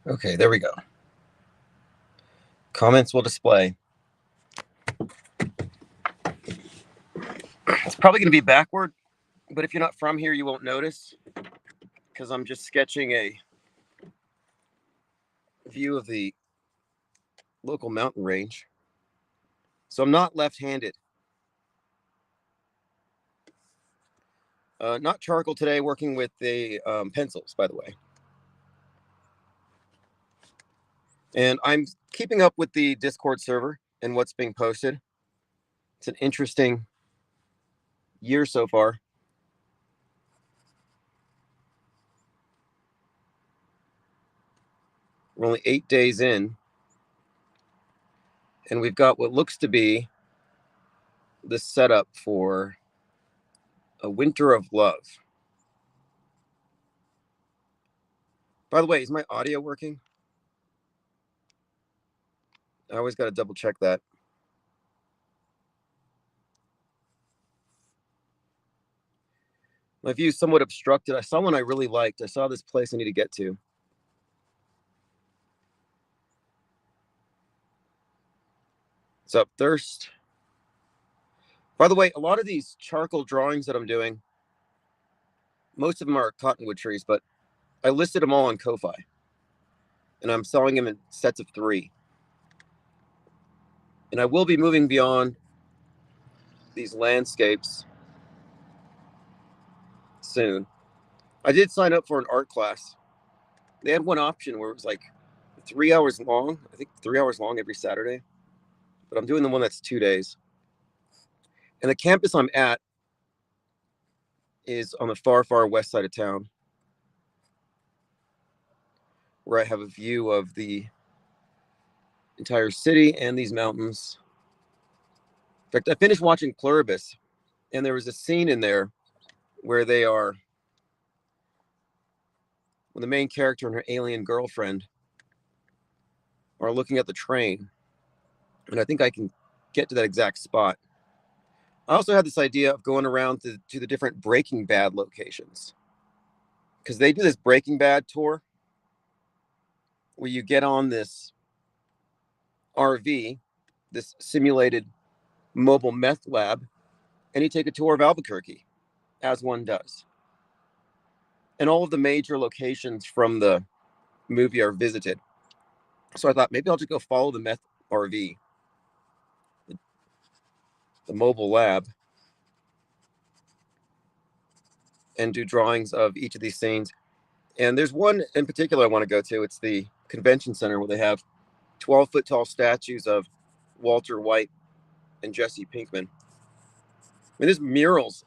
Okay, there we go. Comments will display. It's probably going to be backward, but if you're not from here, you won't notice because I'm just sketching a view of the local mountain range. So I'm not left-handed. Not charcoal today, working with the pencils, by the way. And I'm keeping up with the Discord server and what's being posted. It's an interesting year so far. We're only 8 days in, and we've got what looks to be the setup for a winter of love. By the way, is my audio working? I always got to double check that. My view is somewhat obstructed. I saw one I really liked. I saw this place I need to get to. What's up, Thirst? By the way, a lot of these charcoal drawings that I'm doing, most of them are cottonwood trees, but I listed them all on Ko-Fi. And I'm selling them in sets of 3. And I will be moving beyond these landscapes soon. I did sign up for an art class. They had one option where it was like 3 hours long. I think 3 hours long every Saturday. But I'm doing the one that's 2 days. And the campus I'm at is on the far, far west side of town, where I have a view of the entire city and these mountains. In fact, I finished watching Pluribus, and there was a scene in there where when the main character and her alien girlfriend are looking at the train. And I think I can get to that exact spot. I also had this idea of going around to the different Breaking Bad locations, because they do this Breaking Bad tour where you get on this RV, this simulated mobile meth lab, and you take a tour of Albuquerque, as one does. And all of the major locations from the movie are visited. So I thought maybe I'll just go follow the meth RV, the mobile lab, and do drawings of each of these scenes. And there's one in particular I want to go to. It's the convention center where they have 12-foot tall statues of Walter White and Jesse Pinkman. I mean, there's murals.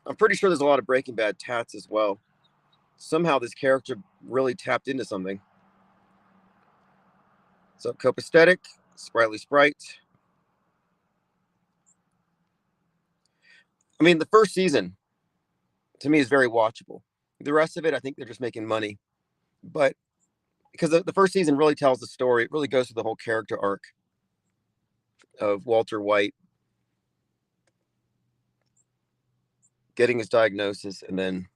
I'm pretty sure there's a lot of Breaking Bad tats as well. Somehow this character really tapped into something. So copaesthetic, sprightly sprite. I mean, the first season to me is very watchable. The rest of it, I think they're just making money. But because the first season really tells the story, it really goes through the whole character arc of Walter White getting his diagnosis and then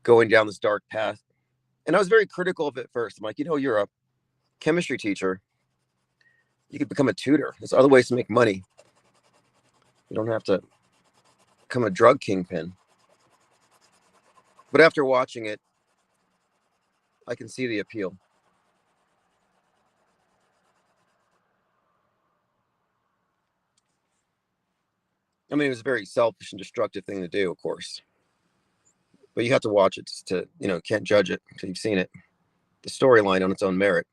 going down this dark path. And I was very critical of it first. I'm like, you're a chemistry teacher. You could become a tutor. There's other ways to make money. You don't have to become a drug kingpin. But after watching it, I can see the appeal. I mean, it was a very selfish and destructive thing to do, of course. But you have to watch it to, can't judge it until you've seen it. The storyline on its own merit.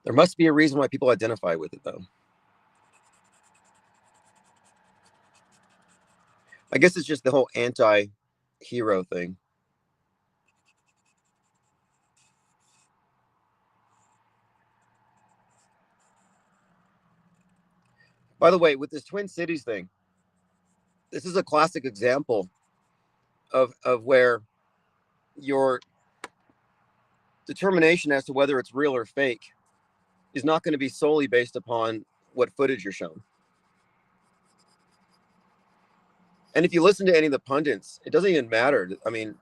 There must be a reason why people identify with it, though. I guess it's just the whole anti-hero thing. By the way, with this Twin Cities thing, this is a classic example of where your determination as to whether it's real or fake is not going to be solely based upon what footage you're shown. And if you listen to any of the pundits, it doesn't even matter. I mean,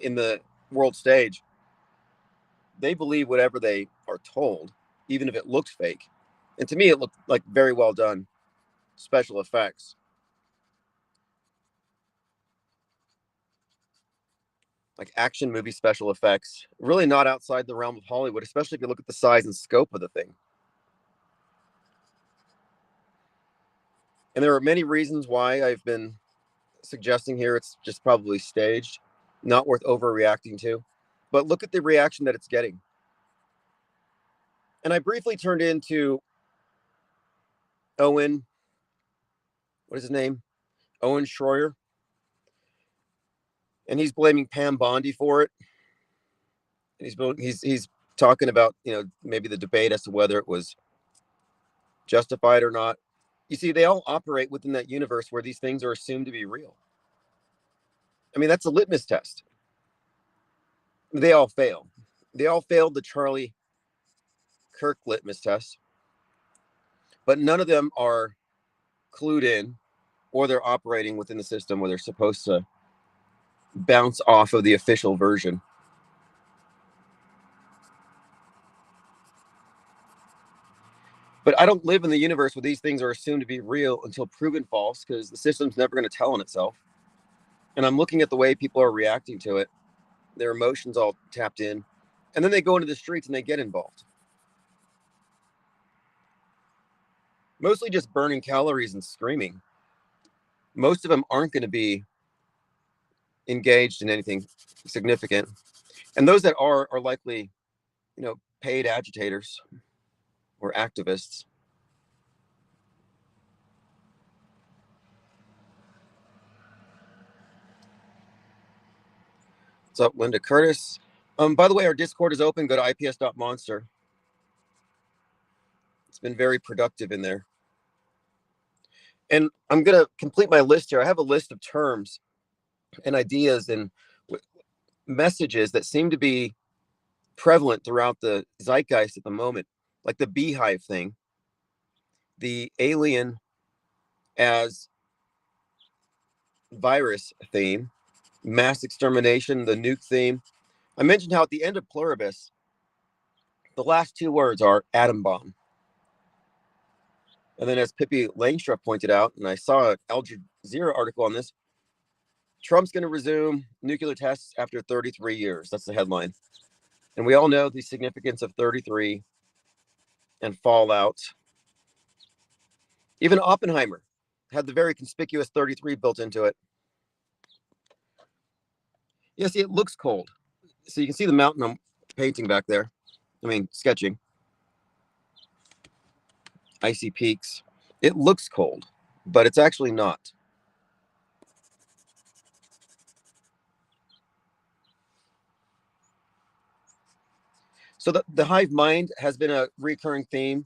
in the world stage, they believe whatever they are told, even if it looks fake. And to me, it looked like very well done special effects. Like action movie special effects, really not outside the realm of Hollywood, especially if you look at the size and scope of the thing. And there are many reasons why I've been suggesting here it's just probably staged, not worth overreacting to. But look at the reaction that it's getting. And I briefly turned into Owen, what is his name? Owen Schroyer. And he's blaming Pam Bondi for it. And he's talking about, maybe the debate as to whether it was justified or not. You see, they all operate within that universe where these things are assumed to be real. I mean, that's a litmus test. They all fail. They all failed the Charlie Kirk litmus test, but none of them are clued in, or they're operating within the system where they're supposed to bounce off of the official version. But I don't live in the universe where these things are assumed to be real until proven false, because the system's never going to tell on itself. And I'm looking at the way people are reacting to it, their emotions all tapped in, and then they go into the streets and they get involved. Mostly just burning calories and screaming. Most of them aren't going to be engaged in anything significant. And those that are likely, paid agitators or activists. What's up, Linda Curtis? By the way, our Discord is open. Go to ips.monster. It's been very productive in there. And I'm going to complete my list here. I have a list of terms and ideas and messages that seem to be prevalent throughout the zeitgeist at the moment, like the beehive thing, the alien as virus theme, mass extermination, the nuke theme. I mentioned how at the end of Pluribus, the last two words are atom bomb. And then, as Pippi Langstrup pointed out, and I saw an Al Jazeera article on this, Trump's going to resume nuclear tests after 33 years. That's the headline. And we all know the significance of 33 and fallout. Even Oppenheimer had the very conspicuous 33 built into it. Yeah, see, it looks cold. So you can see the mountain I'm painting back there. Sketching. Icy peaks. It looks cold, but it's actually not. So the hive mind has been a recurring theme.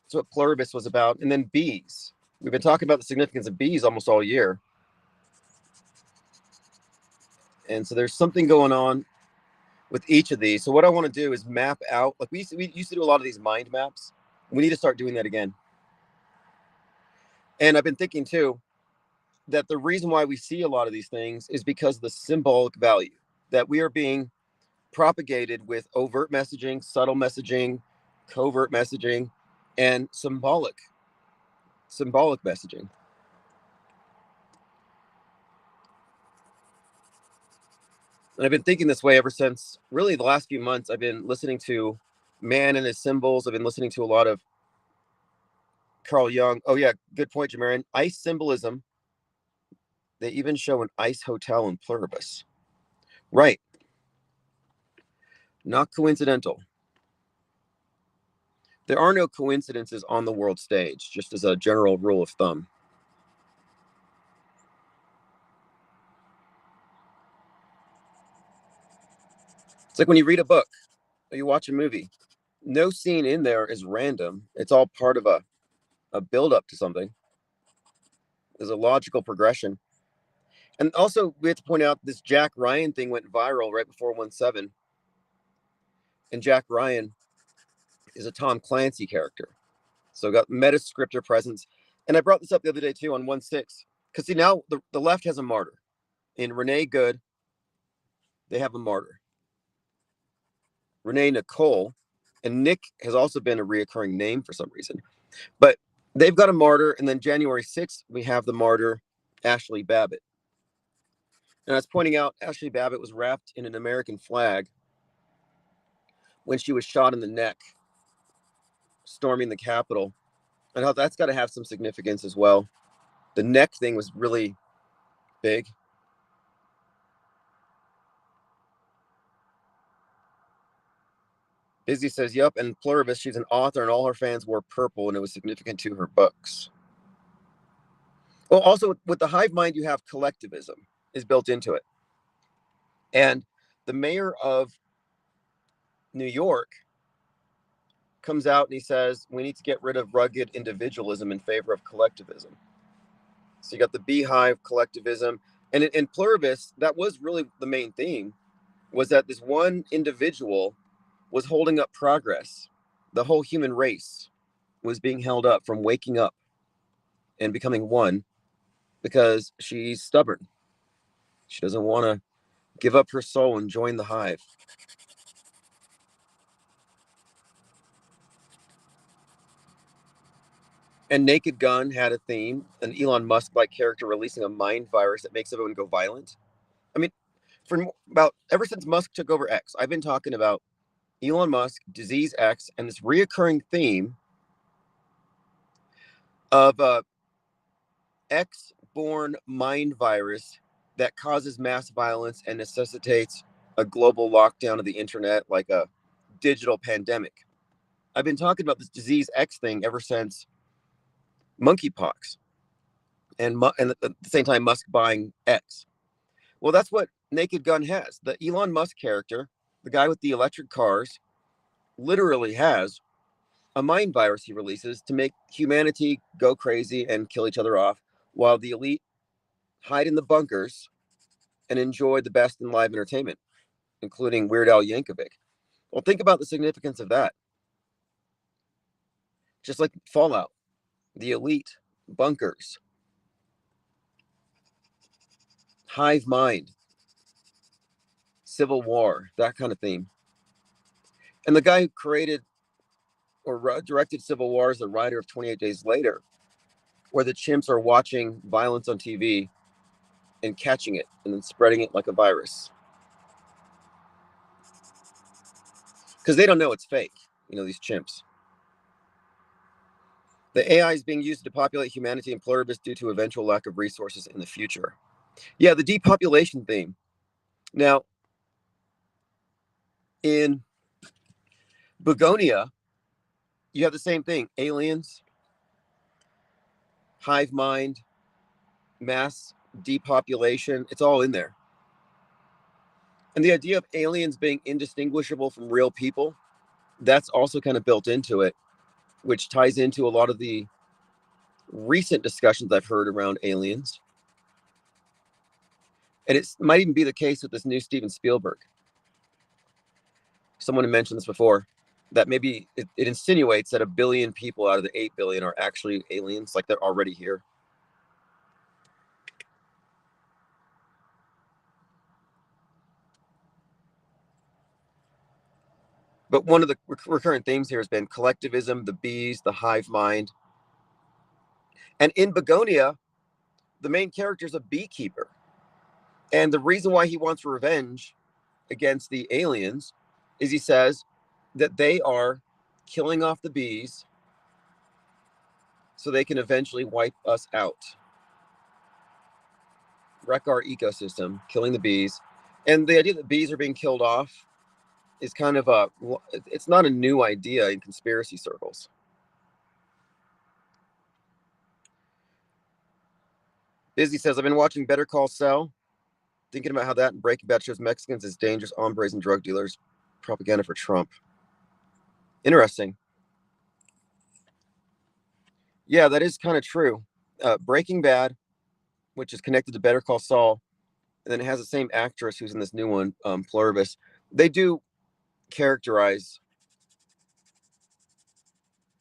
That's what Pluribus was about. And then bees. We've been talking about the significance of bees almost all year. And so there's something going on with each of these. So what I want to do is map out, like we used to do a lot of these mind maps. We need to start doing that again. And I've been thinking too, that the reason why we see a lot of these things is because of the symbolic value, that we are being propagated with overt messaging, subtle messaging, covert messaging, and symbolic messaging. And I've been thinking this way ever since really the last few months. I've been listening to Man and His Symbols. I've been listening to a lot of Carl Jung. Oh yeah, good point, Jamarin. Ice symbolism. They even show an ice hotel in Pluribus. Right. Not coincidental. There are no coincidences on the world stage, just as a general rule of thumb. It's like when you read a book or you watch a movie. No scene in there is random. It's all part of a build-up to something. There's a logical progression. And also, we have to point out this Jack Ryan thing went viral right before 1/7. And Jack Ryan is a Tom Clancy character. So got meta-scripter presence. And I brought this up the other day, too, on 1/6. Because, see, now the left has a martyr in Renee Good they have a martyr, Renee Nicole, and Nick has also been a reoccurring name for some reason. But they've got a martyr, and then January 6th, we have the martyr, Ashley Babbitt. And I was pointing out, Ashley Babbitt was wrapped in an American flag when she was shot in the neck, storming the Capitol. And how that's got to have some significance as well. The neck thing was really big. Izzy says, yep, and Pluribus, she's an author, and all her fans wore purple, and it was significant to her books. Well, also with the hive mind, you have collectivism is built into it. And the mayor of New York comes out and he says, we need to get rid of rugged individualism in favor of collectivism. So you got the beehive collectivism. And in Pluribus, that was really the main theme, was that this one individual was holding up progress. The whole human race was being held up from waking up and becoming one because she's stubborn. She doesn't want to give up her soul and join the hive. And Naked Gun had a theme, an Elon Musk-like character releasing a mind virus that makes everyone go violent. I mean, for about ever since Musk took over X, I've been talking about Elon Musk, Disease X, and this reoccurring theme of a X-born mind virus that causes mass violence and necessitates a global lockdown of the internet, like a digital pandemic. I've been talking about this Disease X thing ever since monkeypox, and at the same time Musk buying X. Well, that's what Naked Gun has. The Elon Musk character, the guy with the electric cars, literally has a mind virus he releases to make humanity go crazy and kill each other off, while the elite hide in the bunkers and enjoy the best in live entertainment, including Weird Al Yankovic. Well, think about the significance of that. Just like Fallout, the elite, bunkers, hive mind, Civil War, that kind of theme. And the guy who created or directed Civil War is the writer of 28 Days Later, where the chimps are watching violence on TV and catching it and then spreading it like a virus. Because they don't know it's fake, these chimps. The AI is being used to populate humanity in Pluribus due to eventual lack of resources in the future. Yeah, the depopulation theme. Now, in Begonia, you have the same thing. Aliens, hive mind, mass depopulation. It's all in there. And the idea of aliens being indistinguishable from real people, that's also kind of built into it, which ties into a lot of the recent discussions I've heard around aliens. And it might even be the case with this new Steven Spielberg. Someone had mentioned this before, that maybe it insinuates that 1 billion people out of the 8 billion are actually aliens, like they're already here. But one of the recurrent themes here has been collectivism, the bees, the hive mind. And in Begonia, the main character is a beekeeper. And the reason why he wants revenge against the aliens is he says that they are killing off the bees so they can eventually wipe us out, wreck our ecosystem, killing the bees. And the idea that bees are being killed off is kind of it's not a new idea in conspiracy circles. Busy says, I've been watching Better Call Saul, thinking about how that and Breaking Bad shows Mexicans as dangerous hombres and drug dealers, propaganda for Trump. Interesting. Yeah, that is kind of true. Breaking Bad, which is connected to Better Call Saul, and then it has the same actress who's in this new one, Pluribus. They do characterize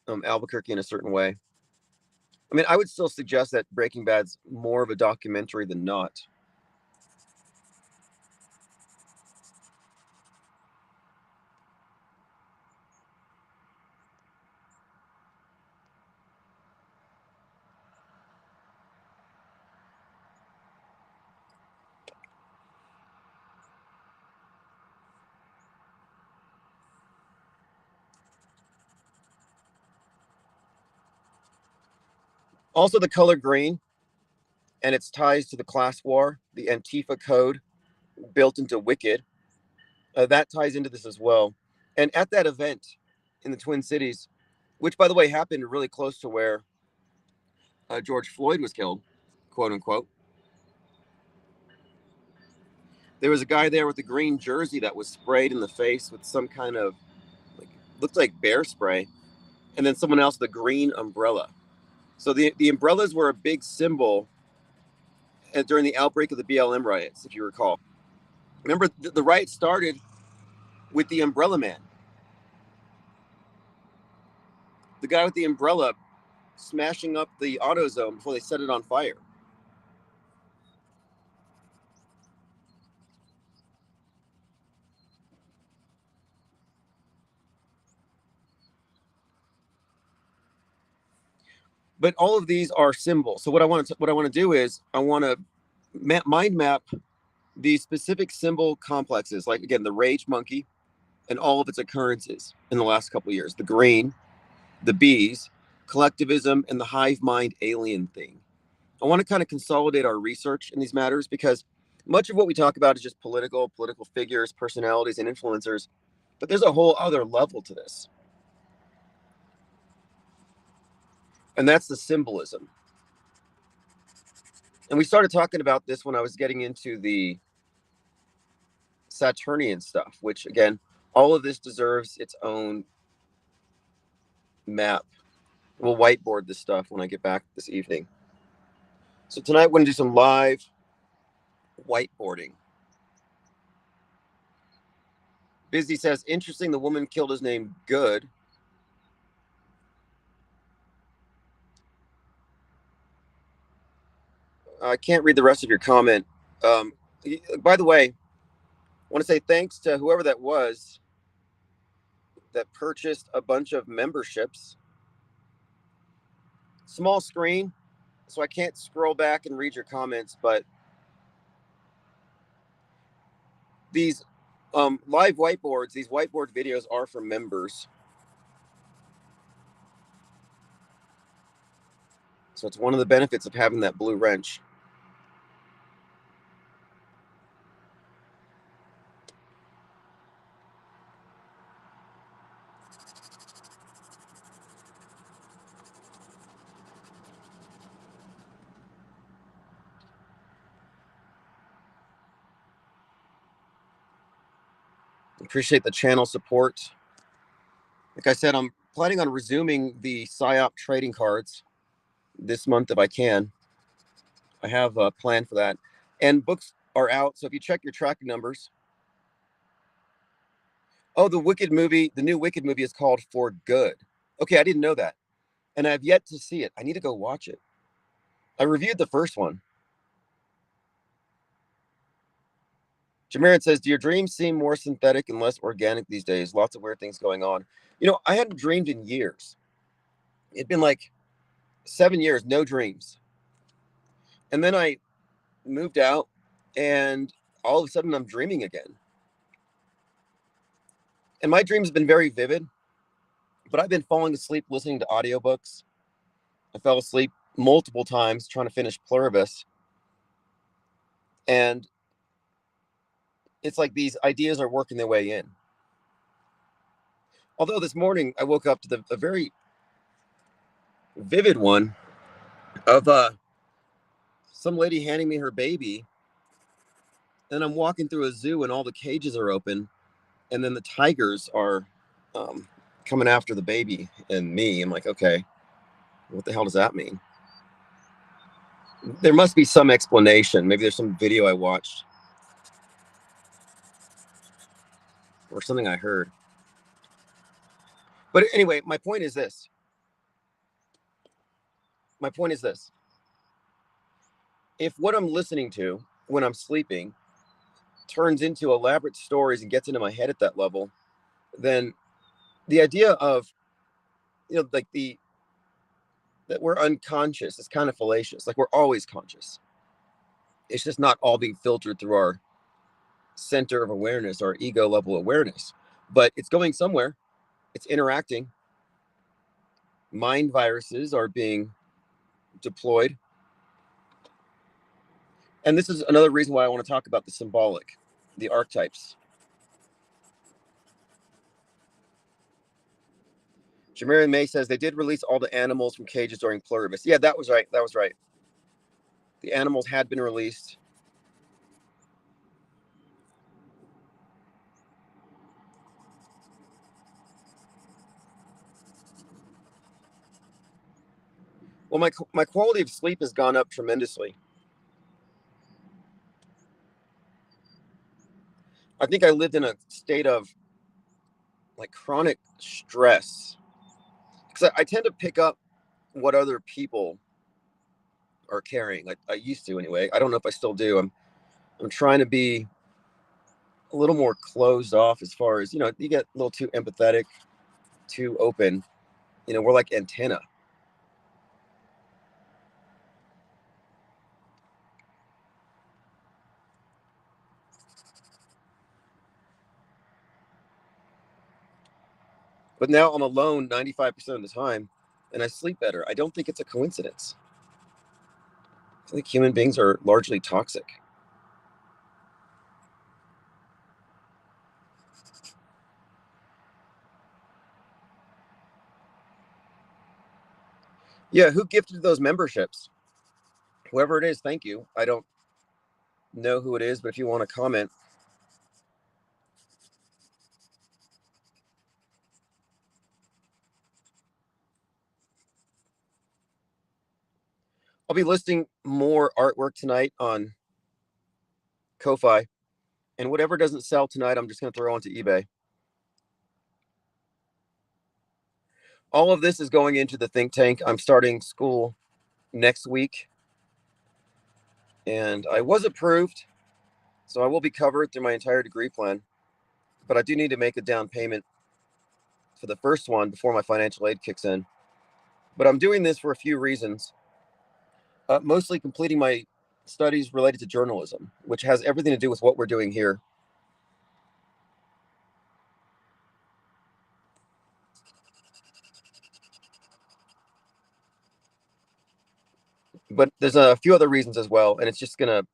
Albuquerque in a certain way. I mean, I would still suggest that Breaking Bad's more of a documentary than not. Also, the color green and its ties to the class war, the Antifa code built into Wicked, that ties into this as well. And at that event in the Twin Cities, which by the way happened really close to where George Floyd was killed, quote unquote, there was a guy there with a green jersey that was sprayed in the face with some kind of, like, looked like bear spray, and then someone else with a green umbrella. So the umbrellas were a big symbol during the outbreak of the BLM riots, if you recall. Remember, the riot started with the umbrella man, the guy with the umbrella smashing up the AutoZone before they set it on fire. But all of these are symbols. So what I want to do is I want to mind map these specific symbol complexes, like again the rage monkey and all of its occurrences in the last couple of years, the green, the bees, collectivism, and the hive mind alien thing. I want to kind of consolidate our research in these matters because much of what we talk about is just political figures, personalities, and influencers. But there's a whole other level to this. And that's the symbolism. And we started talking about this when I was getting into the Saturnian stuff, which again, all of this deserves its own map. We'll whiteboard this stuff when I get back this evening. So tonight we're going to do some live whiteboarding. Busy says, interesting, the woman killed his name Good. I can't read the rest of your comment. By the way, I want to say thanks to whoever that was that purchased a bunch of memberships. Small screen, so I can't scroll back and read your comments, but these live whiteboards, these whiteboard videos are for members. So it's one of the benefits of having that blue wrench. Appreciate the channel support. Like I said, I'm planning on resuming the PSYOP trading cards this month if I can. I have a plan for that. And books are out, so if you check your tracking numbers. Oh, the Wicked movie, the new Wicked movie is called For Good. Okay, I didn't know that. And I've yet to see it. I need to go watch it. I reviewed the first one. Jamirin says, do your dreams seem more synthetic and less organic these days? Lots of weird things going on. You know, I hadn't dreamed in years. It'd been like 7 years, no dreams. And then I moved out and all of a sudden I'm dreaming again. And my dreams have been very vivid, but I've been falling asleep listening to audiobooks. I fell asleep multiple times trying to finish Pluribus. And it's like these ideas are working their way in. Although this morning I woke up to a very vivid one of some lady handing me her baby. And I'm walking through a zoo and all the cages are open. And then the tigers are coming after the baby and me. I'm like, okay, what the hell does that mean? There must be some explanation. Maybe there's some video I watched or something I heard. But anyway, my point is this. If what I'm listening to when I'm sleeping turns into elaborate stories and gets into my head at that level, then the idea of, you know, like that we're unconscious is kind of fallacious. Like we're always conscious. It's just not all being filtered through our center of awareness, our ego level awareness, but it's going somewhere. It's interacting. Mind viruses are being deployed. And this is another reason why I want to talk about the symbolic, the archetypes. Jamarian May says they did release all the animals from cages during Pluribus. Yeah, that was right. That was right. The animals had been released. Well, my quality of sleep has gone up tremendously. I think I lived in a state of like chronic stress because I tend to pick up what other people are carrying. I used to anyway. I don't know if I still do. I'm trying to be a little more closed off as far as, you get a little too empathetic, too open. We're like antenna. But now I'm alone 95% of the time and I sleep better. I don't think it's a coincidence. I think human beings are largely toxic. Yeah, who gifted those memberships? Whoever it is, thank you. I don't know who it is, but if you want to comment. I'll be listing more artwork tonight on Ko-Fi, and whatever doesn't sell tonight, I'm just going to throw onto eBay. All of this is going into the think tank. I'm starting school next week, and I was approved, so I will be covered through my entire degree plan. But I do need to make a down payment for the first one before my financial aid kicks in. But I'm doing this for a few reasons. Mostly completing my studies related to journalism, which has everything to do with what we're doing here. But there's a few other reasons as well, and it's just going to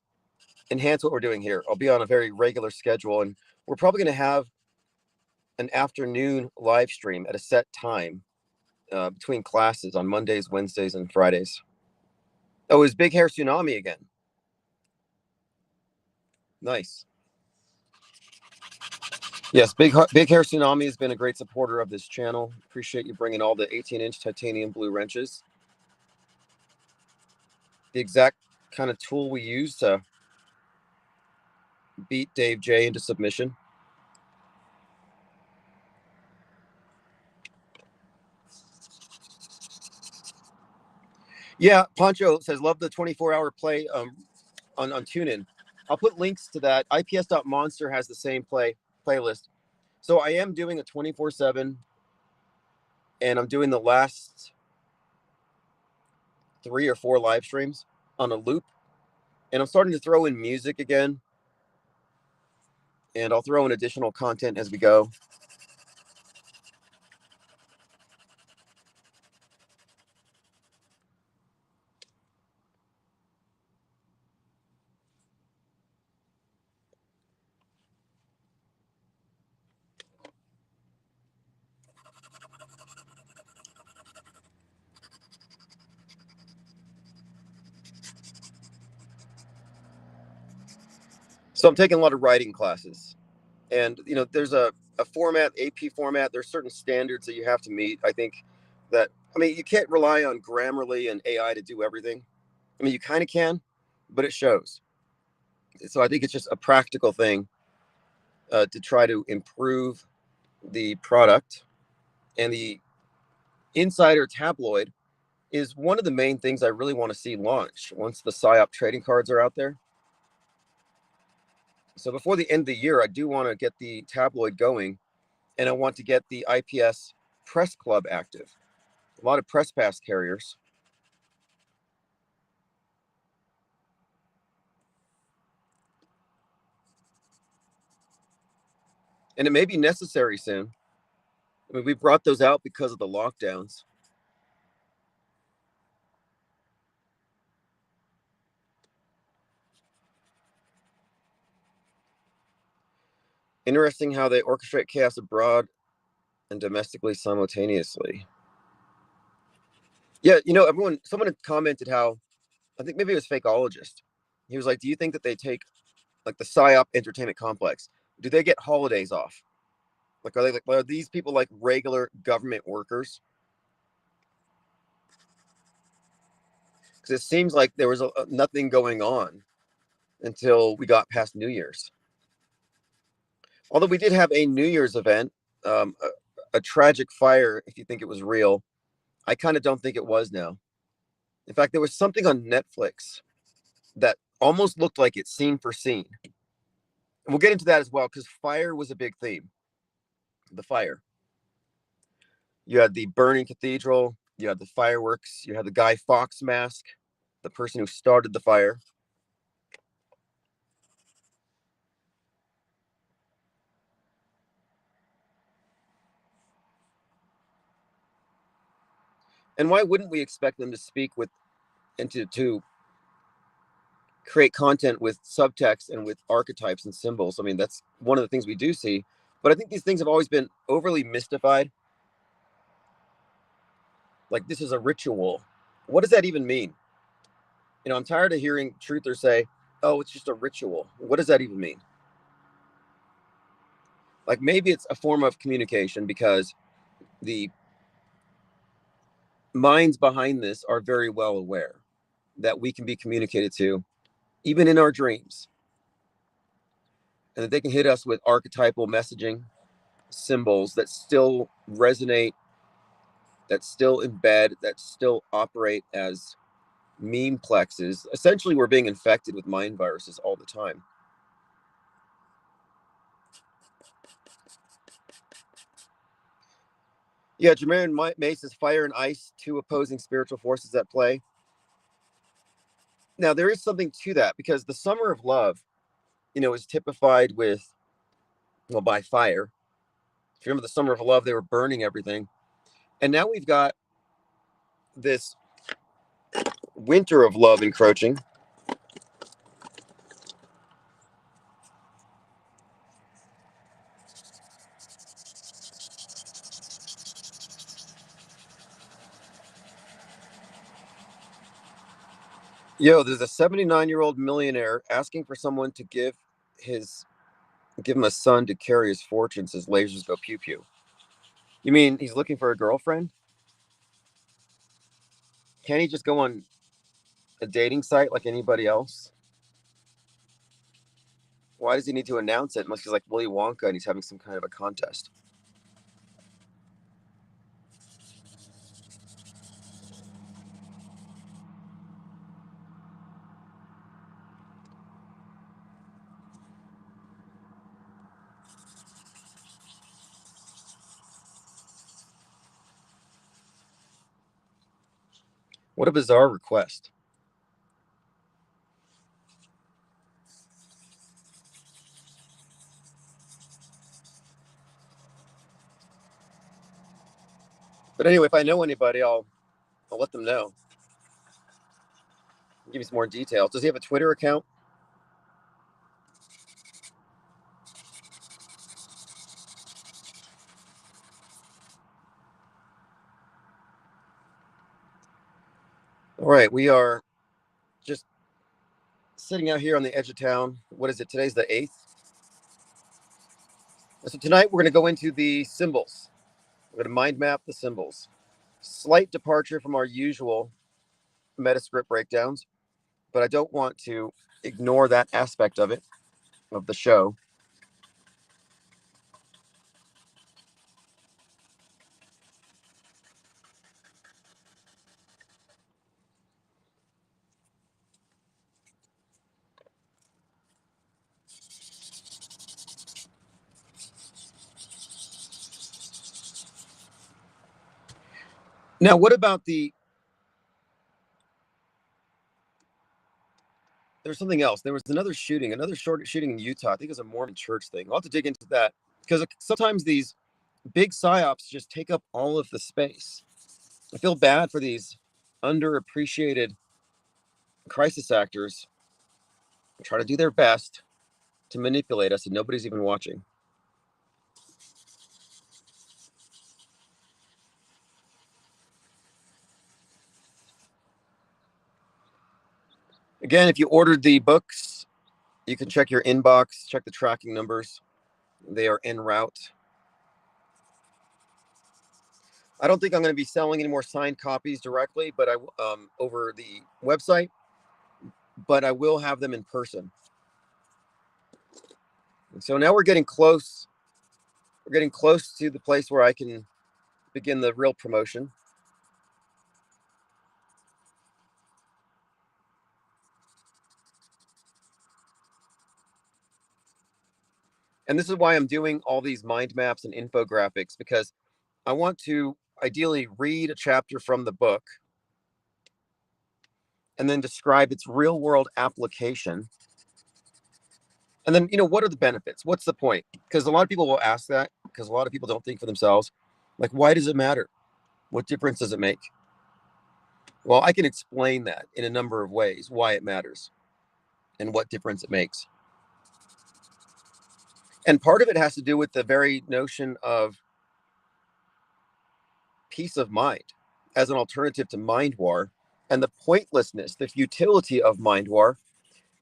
enhance what we're doing here. I'll be on a very regular schedule, and we're probably going to have an afternoon live stream at a set time between classes on Mondays, Wednesdays, and Fridays. Oh, is Big Hair Tsunami again? Nice. Yes, Big Hair Tsunami has been a great supporter of this channel. Appreciate you bringing all the 18-inch titanium blue wrenches. The exact kind of tool we use to beat Dave J into submission. Yeah, Poncho says, love the 24-hour play on TuneIn. I'll put links to that. IPS.monster has the same playlist. So I am doing a 24/7, and I'm doing the last 3 or 4 live streams on a loop. And I'm starting to throw in music again. And I'll throw in additional content as we go. So I'm taking a lot of writing classes. And, there's a format, AP format. There's certain standards that you have to meet. I think that, you can't rely on Grammarly and AI to do everything. You kind of can, but it shows. So I think it's just a practical thing to try to improve the product. And the Insider Tabloid is one of the main things I really want to see launch once the PSYOP trading cards are out there. So before the end of the year, I do want to get the tabloid going, and I want to get the IPS Press Club active. A lot of press pass carriers. And it may be necessary soon. We brought those out because of the lockdowns. Interesting how they orchestrate chaos abroad and domestically simultaneously. Yeah, someone had commented how, I think maybe it was Fakeologist. He was like, do you think that they take, like, the PSYOP entertainment complex, do they get holidays off? Like, are these people like regular government workers? Because it seems like there was nothing going on until we got past New Year's. Although we did have a New Year's event, a tragic fire, if you think it was real. I kind of don't think it was now. In fact, there was something on Netflix that almost looked like it scene for scene. And we'll get into that as well, because fire was a big theme. The fire. You had the burning cathedral, you had the fireworks, you had the Guy Fawkes mask, the person who started the fire. And why wouldn't we expect them to speak with and to create content with subtext and with archetypes and symbols? I mean, that's one of the things we do see. But I think these things have always been overly mystified. Like, this is a ritual. What does that even mean? I'm tired of hearing truthers say, oh, it's just a ritual. What does that even mean? Like, maybe it's a form of communication because the minds behind this are very well aware that we can be communicated to, even in our dreams, and that they can hit us with archetypal messaging, symbols that still resonate, that still embed, that still operate as meme plexes. Essentially, we're being infected with mind viruses all the time. Yeah, Jermaine Mace says fire and ice, two opposing spiritual forces at play. Now, there is something to that because the summer of love, is typified with, well, by fire. If you remember the summer of love, they were burning everything. And now we've got this winter of love encroaching. Yo, there's a 79-year-old millionaire asking for someone to give him a son to carry his fortune, says lasers go pew pew. You mean he's looking for a girlfriend? Can't he just go on a dating site like anybody else? Why does he need to announce it unless he's like Willy Wonka and he's having some kind of a contest? What a bizarre request. But anyway, if I know anybody, I'll let them know. Give me some more details. Does he have a Twitter account? All right, we are just sitting out here on the edge of town. What is it? Today's the 8th. So tonight we're going to go into the symbols. We're going to mind map the symbols. Slight departure from our usual Metascript breakdowns, but I don't want to ignore that aspect of it, of the show. Now, what about there's something else. There was another shooting, another short shooting in Utah. I think it was a Mormon church thing. I'll have to dig into that because sometimes these big psyops just take up all of the space. I feel bad for these underappreciated crisis actors who try to do their best to manipulate us and nobody's even watching. Again, if you ordered the books, you can check your inbox, check the tracking numbers. They are en route. I don't think I'm going to be selling any more signed copies directly, but over the website, but I will have them in person. And so now we're getting close. We're getting close to the place where I can begin the real promotion. And this is why I'm doing all these mind maps and infographics, because I want to ideally read a chapter from the book and then describe its real world application. And then, what are the benefits? What's the point? Because a lot of people will ask that, because a lot of people don't think for themselves. Like, why does it matter? What difference does it make? Well, I can explain that in a number of ways, why it matters and what difference it makes. And part of it has to do with the very notion of peace of mind as an alternative to mind war, and the pointlessness, the futility of mind war.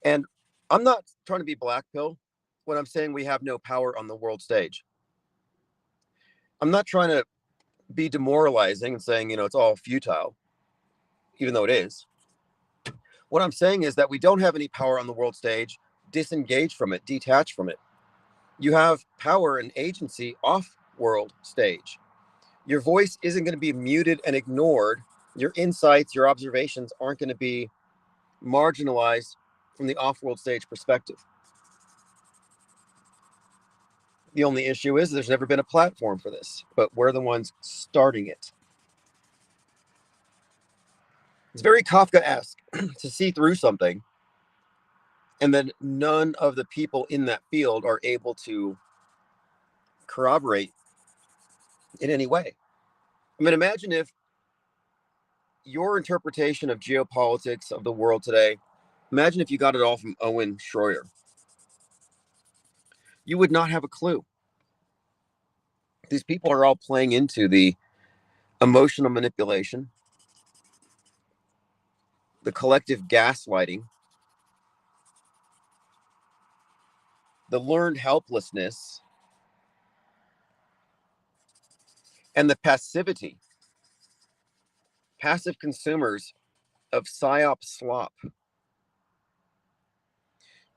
And I'm not trying to be black pill when I'm saying we have no power on the world stage. I'm not trying to be demoralizing and saying, it's all futile, even though it is. What I'm saying is that we don't have any power on the world stage. Disengage from it, detach from it. You have power and agency off world stage. Your voice isn't going to be muted and ignored. Your insights, your observations aren't going to be marginalized from the off world stage perspective. The only issue is there's never been a platform for this, but we're the ones starting it. It's very Kafka-esque to see through something, and then none of the people in that field are able to corroborate in any way. I mean, imagine if your interpretation of geopolitics of the world today, imagine if you got it all from Owen Schroyer. You would not have a clue. These people are all playing into the emotional manipulation, the collective gaslighting, the learned helplessness, and the passivity, passive consumers of psyop slop.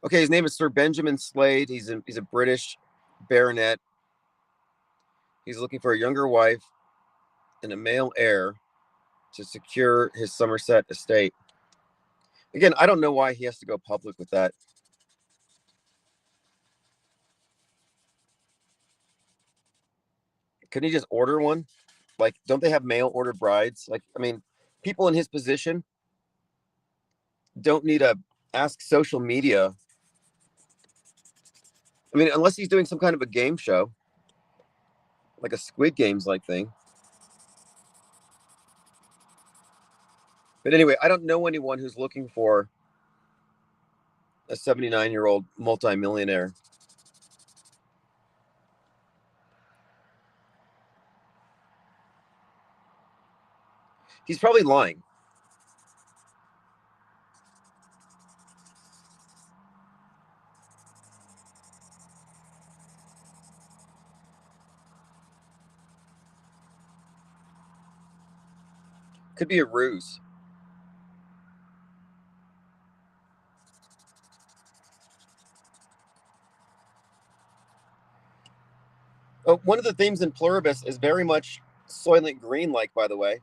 Okay, his name is Sir Benjamin Slade. He's a British baronet. He's looking for a younger wife and a male heir to secure his Somerset estate. Again, I don't know why he has to go public with that. Couldn't he just order one? Like, don't they have mail order brides? Like, I mean, people in his position don't need to ask social media. I mean, unless he's doing some kind of a game show, like a Squid Games like thing. But anyway, I don't know anyone who's looking for a 79-year-old multimillionaire. He's probably lying. Could be a ruse. One of the themes in Pluribus is very much Soylent Green like, by the way,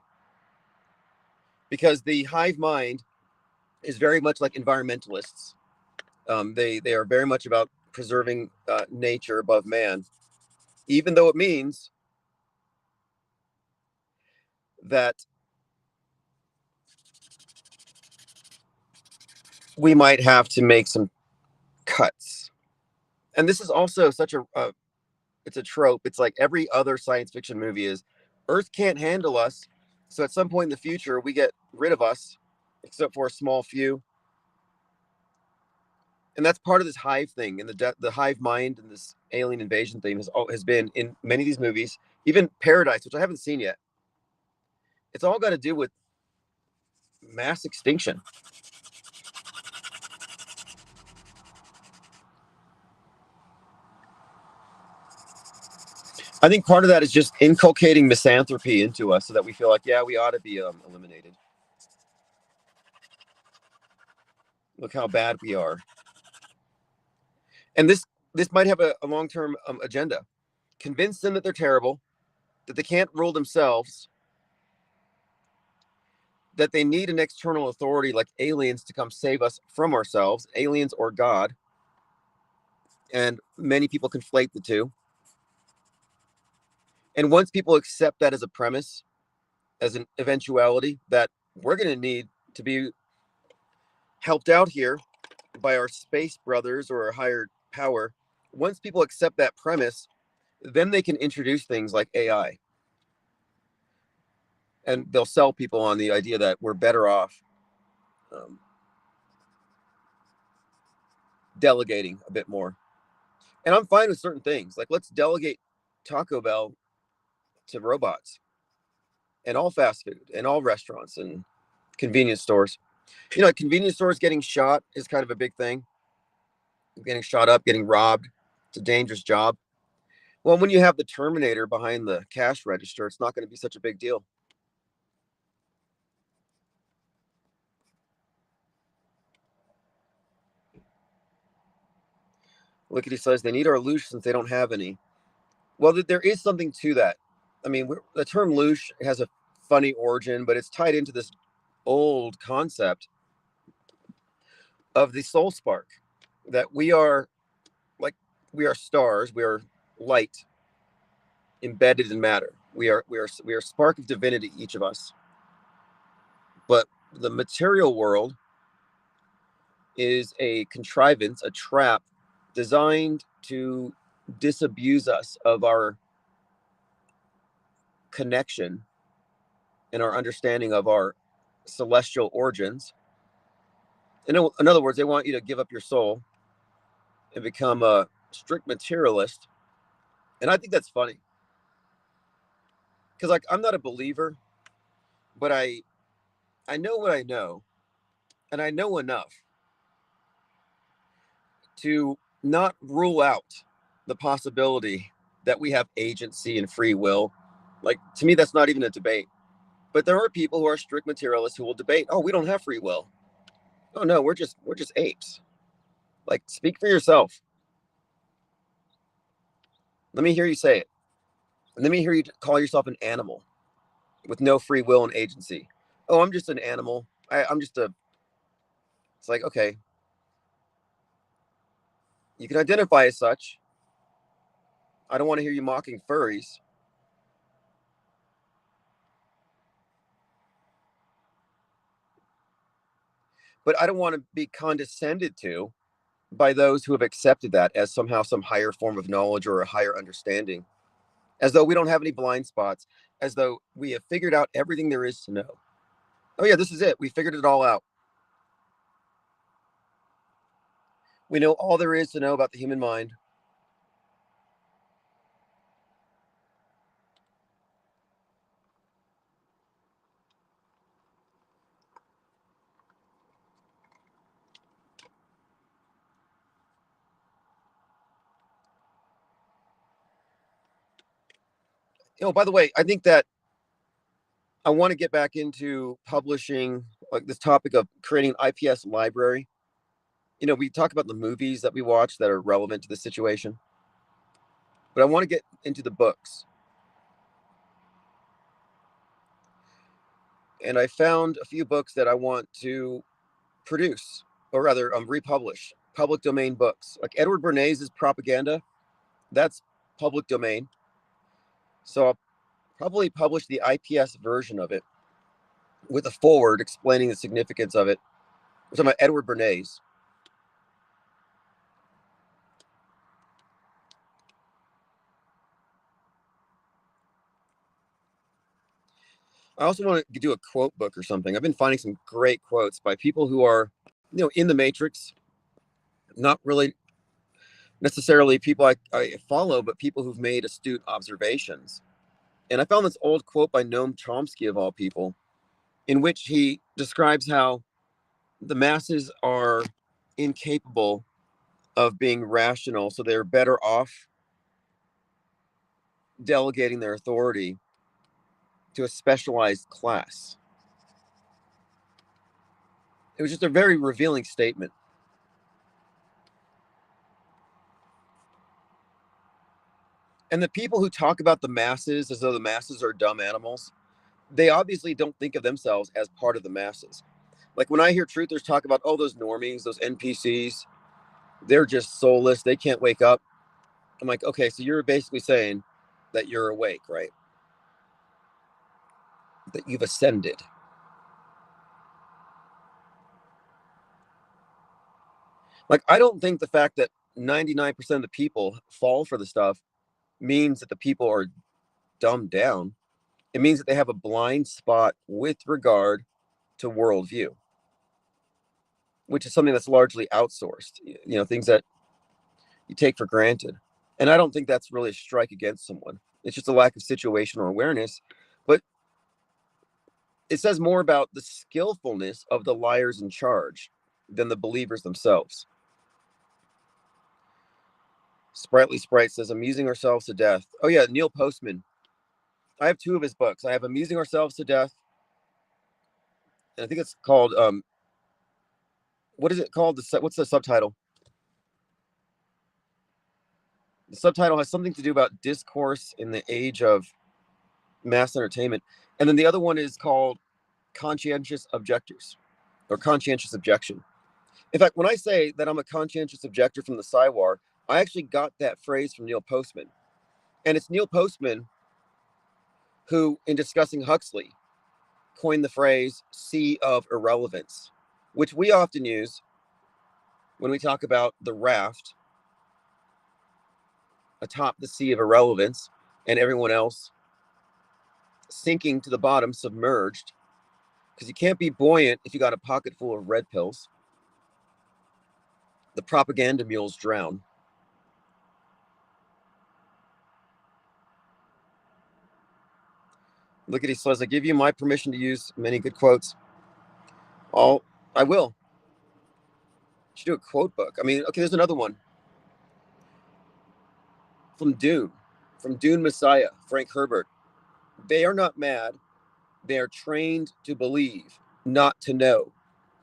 because the hive mind is very much like environmentalists. They are very much about preserving nature above man, even though it means that we might have to make some cuts. And this is also such it's a trope. It's like every other science fiction movie is Earth can't handle us. So at some point in the future, we get rid of us, except for a small few. And that's part of this hive thing. And the hive mind and this alien invasion theme has been in many of these movies, even Paradise, which I haven't seen yet. It's all got to do with mass extinction. I think part of that is just inculcating misanthropy into us so that we feel like, yeah, we ought to be eliminated. Look how bad we are. And this might have a long-term agenda. Convince them that they're terrible, that they can't rule themselves, that they need an external authority like aliens to come save us from ourselves, aliens or God. And many people conflate the two. And once people accept that as a premise, as an eventuality, that we're going to need to be helped out here by our space brothers or a higher power, once people accept that premise, then they can introduce things like AI. And they'll sell people on the idea that we're better off delegating a bit more. And I'm fine with certain things. Like, let's delegate Taco Bell to robots and all fast food and all restaurants and convenience stores. You know, convenience stores getting shot is kind of a big thing. Getting shot up, getting robbed. It's a dangerous job. Well, when you have the Terminator behind the cash register, it's not going to be such a big deal. Lickety says they need our loosh since they don't have any. Well, there is something to that. I mean, the term loosh has a funny origin, but it's tied into this old concept of the soul spark, that we are like, we are stars, we are light embedded in matter. We are a spark of divinity, each of us. But the material world is a contrivance, a trap designed to disabuse us of our connection and our understanding of our celestial origins. In other words, they want you to give up your soul and become a strict materialist. And I think that's funny. Because like, I'm not a believer, but I know what I know, and I know enough to not rule out the possibility that we have agency and free will. Like, to me, that's not even a debate. But there are people who are strict materialists who will debate, oh, we don't have free will. Oh no, we're just apes. Like, speak for yourself. Let me hear you say it. Let me hear you call yourself an animal with no free will and agency. Oh, I'm just an animal. I'm just a. It's like, okay, you can identify as such. I don't want to hear you mocking furries. But I don't want to be condescended to by those who have accepted that as somehow some higher form of knowledge or a higher understanding, as though we don't have any blind spots, as though we have figured out everything there is to know. Oh, yeah, this is it. We figured it all out. We know all there is to know about the human mind. Oh, by the way, I think that I want to get back into publishing, like this topic of creating an IPS library. You know, we talk about the movies that we watch that are relevant to the situation, but I want to get into the books. And I found a few books that I want to produce, or rather, republish, public domain books. Like Edward Bernays' Propaganda, that's public domain. So I'll probably publish the IPS version of it with a forward explaining the significance of it. We're talking about Edward Bernays. I also want to do a quote book or something. I've been finding some great quotes by people who are, in the matrix, not really necessarily people I follow, but people who've made astute observations. And I found this old quote by Noam Chomsky, of all people, in which he describes how the masses are incapable of being rational, so they're better off delegating their authority to a specialized class. It was just a very revealing statement. And the people who talk about the masses as though the masses are dumb animals, they obviously don't think of themselves as part of the masses. Like when I hear truthers talk about, oh, those normies, those NPCs, they're just soulless. They can't wake up. I'm like, okay, so you're basically saying that you're awake, right? That you've ascended. Like, I don't think the fact that 99% of the people fall for the stuff means that the people are dumbed down. It means that they have a blind spot with regard to worldview, which is something that's largely outsourced, things that you take for granted. And I don't think that's really a strike against someone. It's just a lack of situational awareness. But it says more about the skillfulness of the liars in charge than the believers themselves. Sprightly Sprite says, Amusing Ourselves to Death. Oh, yeah, Neil Postman. I have two of his books. I have Amusing Ourselves to Death. And I think it's called, what is it called? What's the subtitle? The subtitle has something to do about discourse in the age of mass entertainment. And then the other one is called Conscientious Objectors or Conscientious Objection. In fact, when I say that I'm a conscientious objector from the Psywar, I actually got that phrase from Neil Postman. And it's Neil Postman who, in discussing Huxley, coined the phrase sea of irrelevance, which we often use when we talk about the raft atop the sea of irrelevance and everyone else sinking to the bottom, submerged, because you can't be buoyant if you got a pocket full of red pills. The propaganda mules drown. Look at he says, I give you my permission to use many good quotes. I will. Should do a quote book. I mean, okay, there's another one from Dune Messiah, Frank Herbert. They are not mad. They are trained to believe, not to know.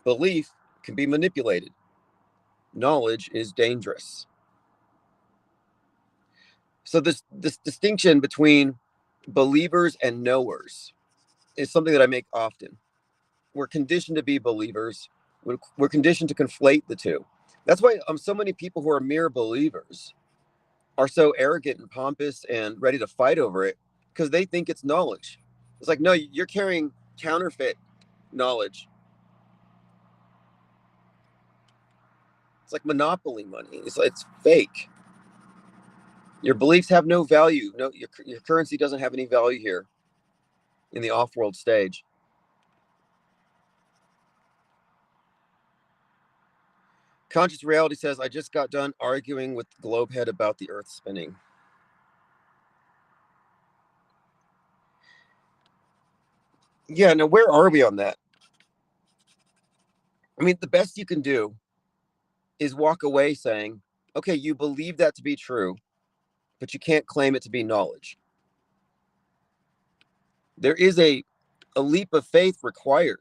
Belief can be manipulated. Knowledge is dangerous. So this distinction between believers and knowers is something that I make often. We're conditioned to be believers. We're conditioned to conflate the two. That's why so many people who are mere believers are so arrogant and pompous and ready to fight over it because they think it's knowledge. It's like, no, you're carrying counterfeit knowledge. It's like monopoly money. It's fake. Your beliefs have no value. No, your currency doesn't have any value here in the off-world stage. Conscious Reality says, I just got done arguing with Globehead about the Earth spinning. Yeah, now where are we on that? I mean, the best you can do is walk away saying, okay, you believe that to be true, but you can't claim it to be knowledge. There is a leap of faith required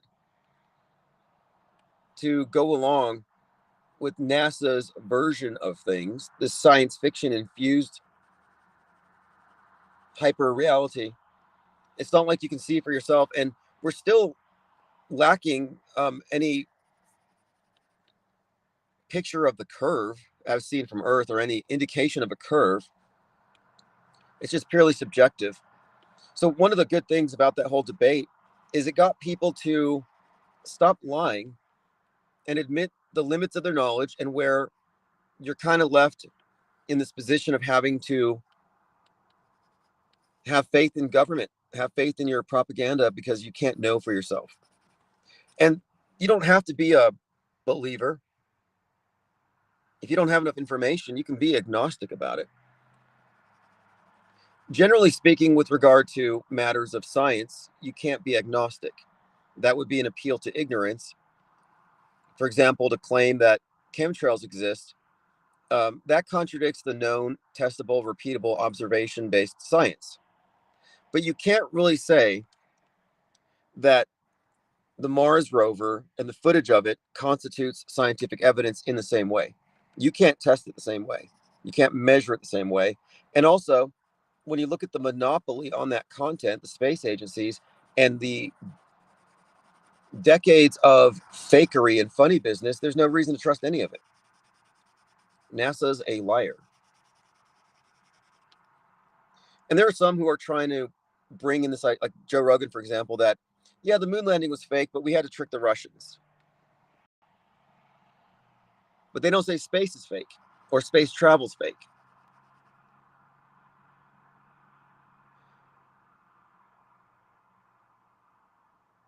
to go along with NASA's version of things, this science fiction infused hyper reality. It's not like you can see it for yourself. And we're still lacking any picture of the curve I've seen from Earth or any indication of a curve. It's just purely subjective. So one of the good things about that whole debate is it got people to stop lying and admit the limits of their knowledge and where you're kind of left in this position of having to have faith in government, have faith in your propaganda because you can't know for yourself. And you don't have to be a believer. If you don't have enough information, you can be agnostic about it. Generally speaking, with regard to matters of science, you can't be agnostic. That would be an appeal to ignorance. For example, to claim that chemtrails exist That contradicts the known, testable, repeatable, observation-based science. But you can't really say that the Mars rover and the footage of it constitutes scientific evidence in the same way. You can't test it the same way. You can't measure it the same way. And also, when you look at the monopoly on that content, the space agencies, and the decades of fakery and funny business, there's no reason to trust any of it. NASA's a liar. And there are some who are trying to bring in this, like Joe Rogan, for example, that, yeah, the moon landing was fake, but we had to trick the Russians. But they don't say space is fake or space travel's fake.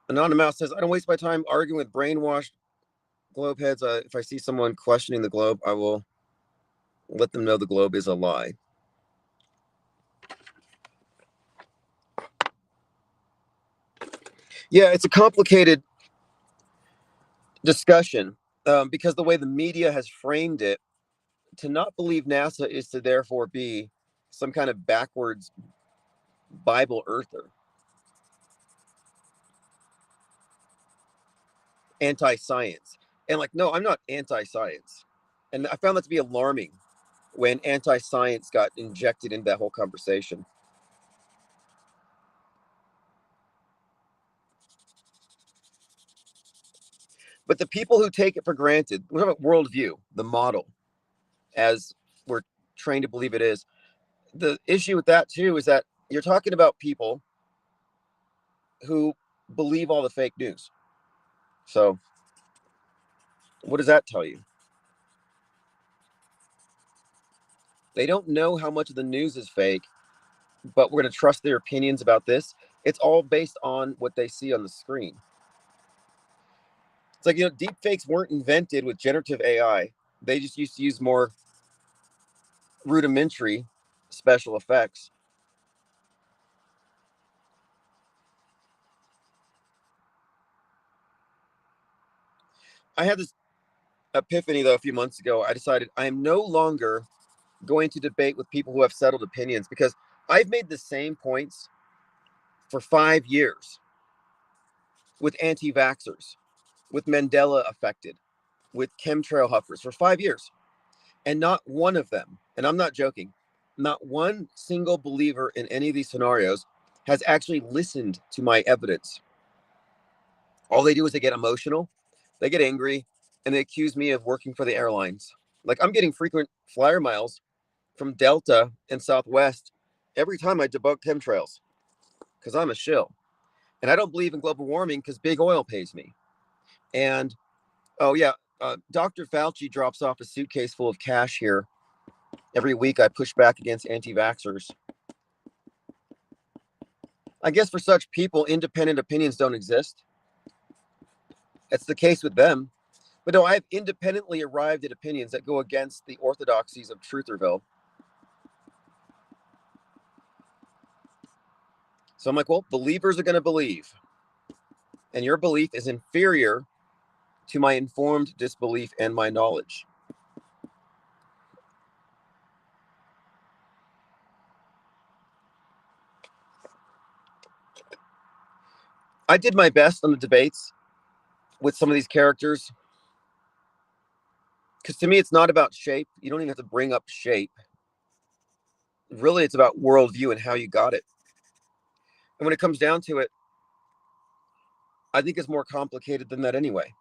Anonymous says, I don't waste my time arguing with brainwashed globe heads. If I see someone questioning the globe, I will let them know the globe is a lie. Yeah, it's a complicated discussion because the way the media has framed it, to not believe NASA is to therefore be some kind of backwards Bible earther, anti-science. And like, no, I'm not anti-science. And I found that to be alarming when anti-science got injected into that whole conversation. But the people who take it for granted, we're talking about worldview, the model, as we're trained to believe it is. The issue with that too is that you're talking about people who believe all the fake news. So what does that tell you? They don't know how much of the news is fake, but we're going to trust their opinions about this. It's all based on what they see on the screen. It's like, deep fakes weren't invented with generative AI. They just used to use more rudimentary special effects. I had this epiphany, though, a few months ago. I decided I am no longer going to debate with people who have settled opinions because I've made the same points for 5 years with anti-vaxxers, with Mandela affected, with chemtrail huffers for 5 years. And not one of them, and I'm not joking, not one single believer in any of these scenarios has actually listened to my evidence. All they do is they get emotional, they get angry, and they accuse me of working for the airlines. Like, I'm getting frequent flyer miles from Delta and Southwest every time I debunk chemtrails because I'm a shill. And I don't believe in global warming because big oil pays me. And oh, yeah, Dr. Fauci drops off a suitcase full of cash here. Every week I push back against anti vaxxers. I guess for such people, independent opinions don't exist. It's the case with them. But no, I've independently arrived at opinions that go against the orthodoxies of Trutherville. So I'm like, well, believers are going to believe. And your belief is inferior to my informed disbelief and my knowledge. I did my best on the debates with some of these characters because to me, it's not about shape. You don't even have to bring up shape. Really, it's about worldview and how you got it. And when it comes down to it, I think it's more complicated than that anyway.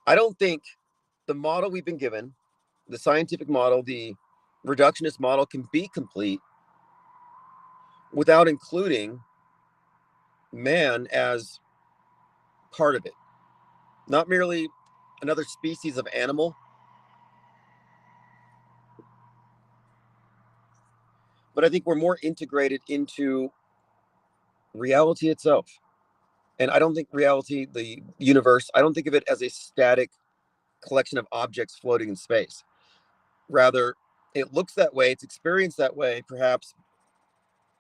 I don't think the model we've been given, the scientific model, the reductionist model, can be complete without including man as part of it. Not merely another species of animal, but I think we're more integrated into reality itself. And I don't think reality, the universe, I don't think of it as a static collection of objects floating in space. Rather, it looks that way, it's experienced that way, perhaps.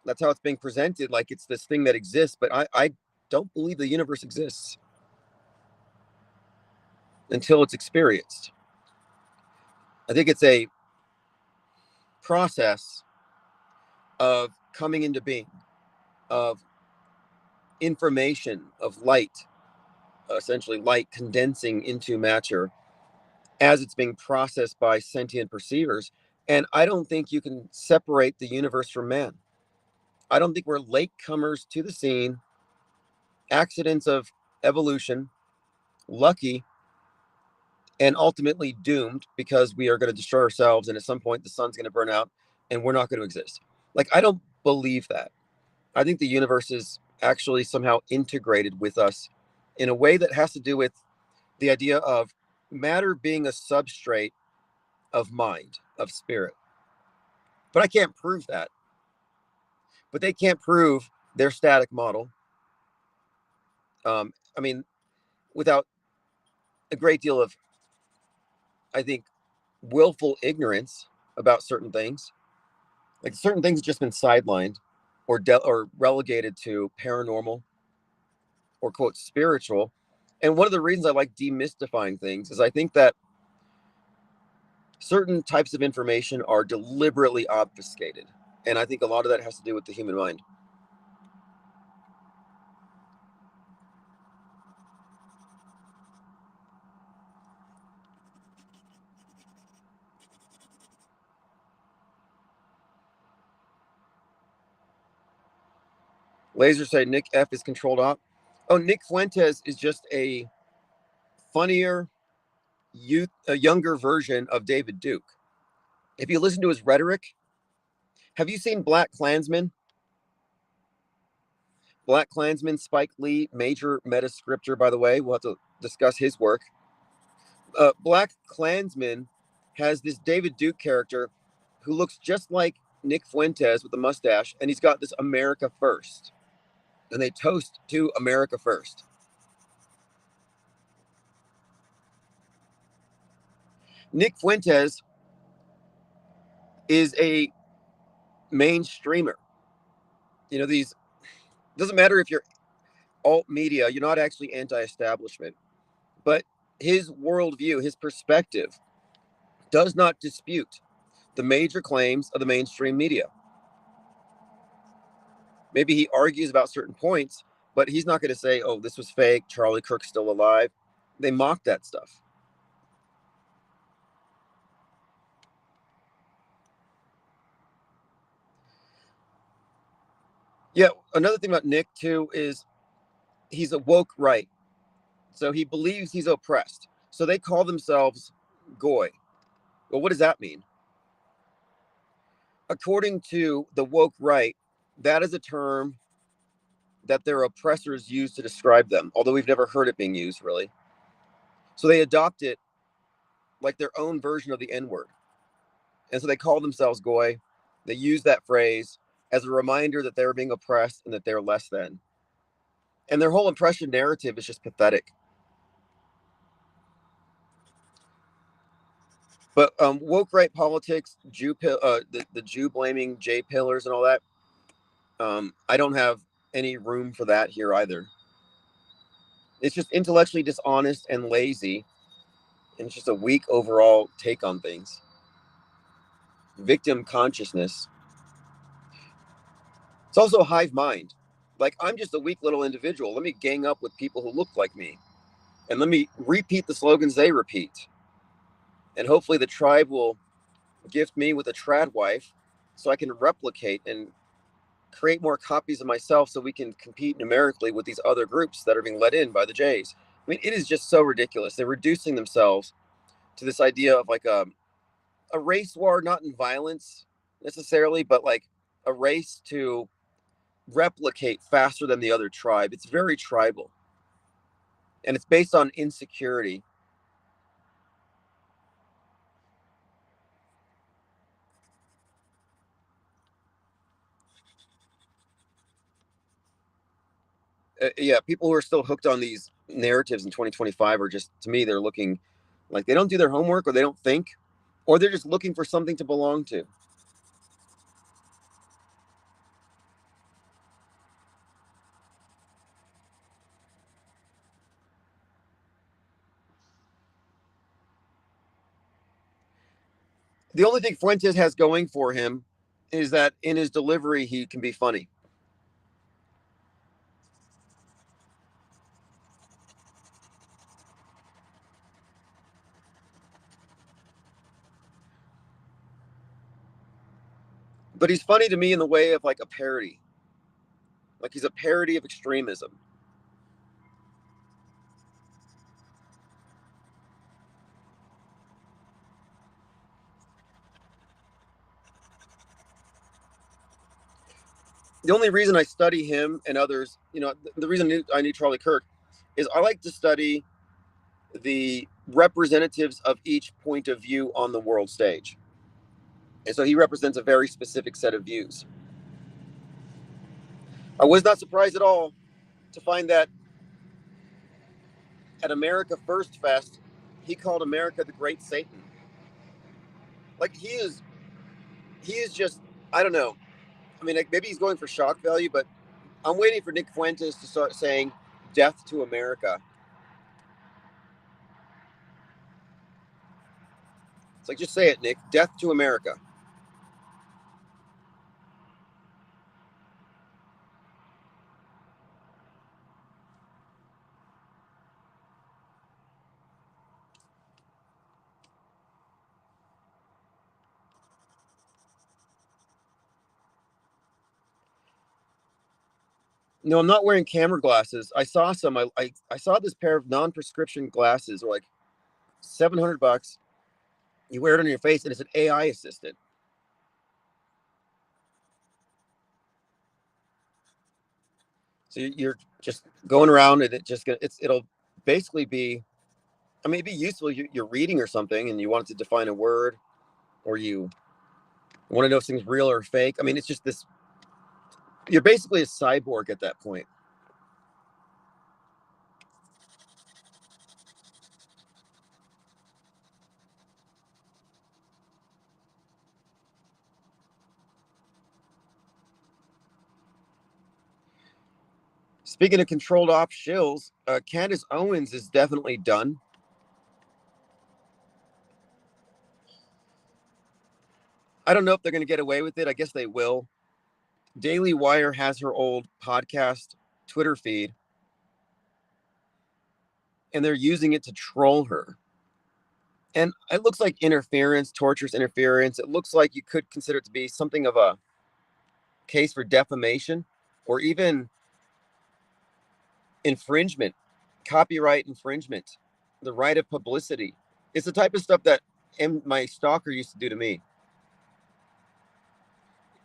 That's how it's being presented, like it's this thing that exists. But I don't believe the universe exists until it's experienced. I think it's a process of coming into being, of information, of light, essentially light condensing into matter as it's being processed by sentient perceivers. And I don't think you can separate the universe from man. I don't think we're latecomers to the scene, accidents of evolution, lucky, and ultimately doomed because we are going to destroy ourselves. And at some point, the sun's going to burn out and we're not going to exist. Like, I don't believe that. I think the universe is actually somehow integrated with us in a way that has to do with the idea of matter being a substrate of mind, of spirit. But I can't prove that. But they can't prove their static model. I mean, without a great deal of, I think, willful ignorance about certain things. Like certain things have just been sidelined or relegated to paranormal or quote spiritual. And one of the reasons I like demystifying things is I think that certain types of information are deliberately obfuscated. And I think a lot of that has to do with the human mind. Laser say Nick F is controlled op. Oh, Nick Fuentes is just a funnier, a younger version of David Duke. If you listen to his rhetoric, have you seen Black Klansman? Black Klansman, Spike Lee, major meta scripter, by the way. We'll have to discuss his work. Black Klansman has this David Duke character who looks just like Nick Fuentes with a mustache, and he's got this America First. And they toast to America First. Nick Fuentes is a mainstreamer. You know, these doesn't matter if you're alt media, you're not actually anti establishment, but his worldview, his perspective does not dispute the major claims of the mainstream media. Maybe he argues about certain points, but he's not going to say, oh, this was fake. Charlie Kirk's still alive. They mock that stuff. Yeah. Another thing about Nick, too, is he's a woke right. So he believes he's oppressed. So they call themselves Goy. Well, what does that mean? According to the woke right, that is a term that their oppressors use to describe them, although we've never heard it being used really. So they adopt it like their own version of the N word. And so they call themselves Goy. They use that phrase as a reminder that they're being oppressed and that they're less than. And their whole oppression narrative is just pathetic. But woke right politics, the Jew blaming J pillars and all that, I don't have any room for that here either. It's just intellectually dishonest and lazy, and it's just a weak overall take on things. Victim consciousness. It's also a hive mind. Like, I'm just a weak little individual. Let me gang up with people who look like me, and let me repeat the slogans they repeat. And hopefully, the tribe will gift me with a trad wife so I can replicate and create more copies of myself so we can compete numerically with these other groups that are being let in by the Jays. I mean, it is just so ridiculous. They're reducing themselves to this idea of like a race war, not in violence necessarily, but like a race to replicate faster than the other tribe. It's very tribal, and it's based on insecurity. Yeah, people who are still hooked on these narratives in 2025 are just, to me, they're looking like they don't do their homework, or they don't think, or they're just looking for something to belong to. The only thing Fuentes has going for him is that in his delivery he can be funny. But he's funny to me in the way of like a parody. Like he's a parody of extremism. The only reason I study him and others, the reason I need Charlie Kirk is I like to study the representatives of each point of view on the world stage. And so he represents a very specific set of views. I was not surprised at all to find that at America First Fest, he called America the Great Satan. Like he is just, I don't know. I mean, like maybe he's going for shock value, but I'm waiting for Nick Fuentes to start saying death to America. It's like, just say it, Nick, death to America. No, I'm not wearing camera glasses. I saw some. I saw this pair of non-prescription glasses, or like $700. You wear it on your face, and it's an AI assistant. So you're just going around, and it'll basically be. I mean, it'd be useful. You're reading or something, and you want to define a word, or you want to know if something's real or fake. I mean, it's just this. You're basically a cyborg at that point. Speaking of controlled op shills, Candace Owens is definitely done. I don't know if they're going to get away with it. I guess they will. Daily Wire has her old podcast Twitter feed, and they're using it to troll her. And it looks like interference, torturous interference. It looks like you could consider it to be something of a case for defamation or even infringement, copyright infringement, the right of publicity. It's the type of stuff that my stalker used to do to me.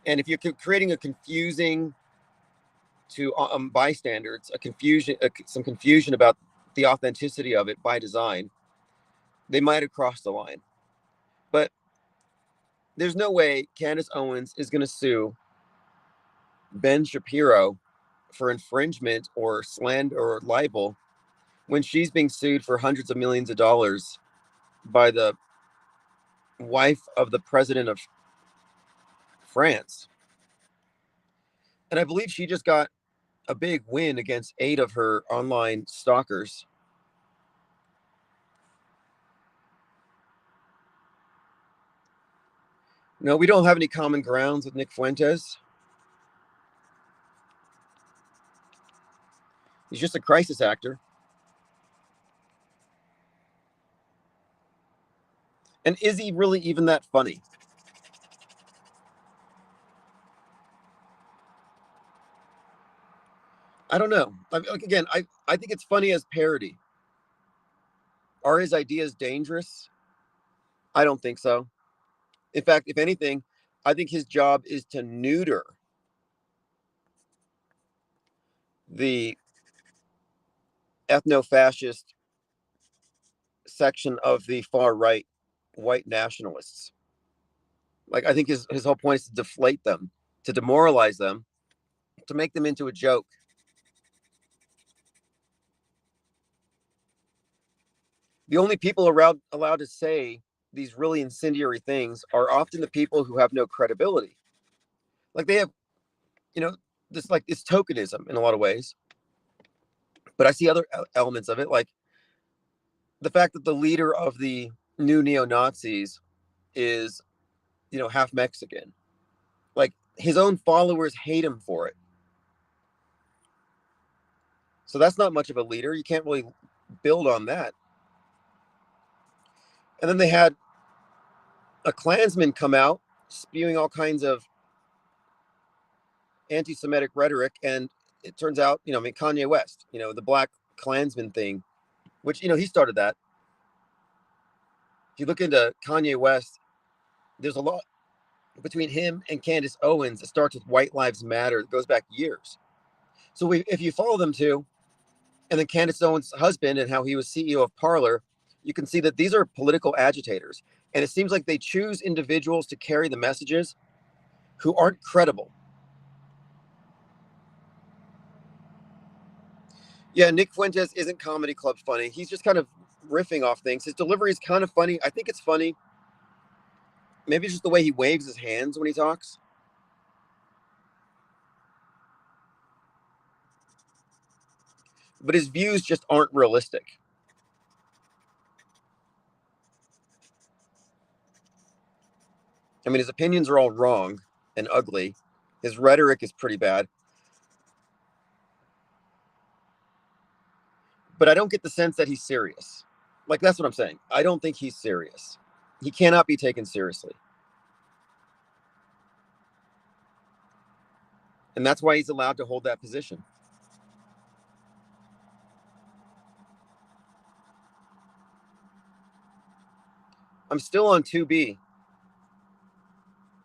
And if you're creating a confusing to bystanders, some confusion about the authenticity of it by design, they might have crossed the line. But there's no way Candace Owens is going to sue Ben Shapiro for infringement or slander or libel when she's being sued for hundreds of millions of dollars by the wife of the president of France. And I believe she just got a big win against 8 of her online stalkers. No, we don't have any common grounds with Nick Fuentes. He's just a crisis actor. And is he really even that funny? I don't know. Like again, I think it's funny as parody. Are his ideas dangerous? I don't think so. In fact, if anything, I think his job is to neuter the ethno fascist section of the far right white nationalists. Like, I think his whole point is to deflate them, to demoralize them, to make them into a joke. The only people allowed to say these really incendiary things are often the people who have no credibility. Like they have, you know, this like it's tokenism in a lot of ways. But I see other elements of it, like the fact that the leader of the new neo Nazis is half Mexican. Like his own followers hate him for it. So that's not much of a leader. You can't really build on that. And then they had a Klansman come out spewing all kinds of anti-Semitic rhetoric, and it turns out, Kanye West, the Black Klansman thing, which he started that. If you look into Kanye West, there's a lot between him and Candace Owens. It starts with White Lives Matter. It goes back years. So if you follow them too, and then Candace Owens' husband and how he was CEO of Parler, you can see that these are political agitators. And it seems like they choose individuals to carry the messages who aren't credible. Yeah, Nick Fuentes isn't comedy club funny. He's just kind of riffing off things. His delivery is kind of funny. I think it's funny. Maybe it's just the way he waves his hands when he talks. But his views just aren't realistic. I mean, his opinions are all wrong and ugly. His rhetoric is pretty bad. But I don't get the sense that he's serious. Like, that's what I'm saying. I don't think he's serious. He cannot be taken seriously. And that's why he's allowed to hold that position. I'm still on 2B.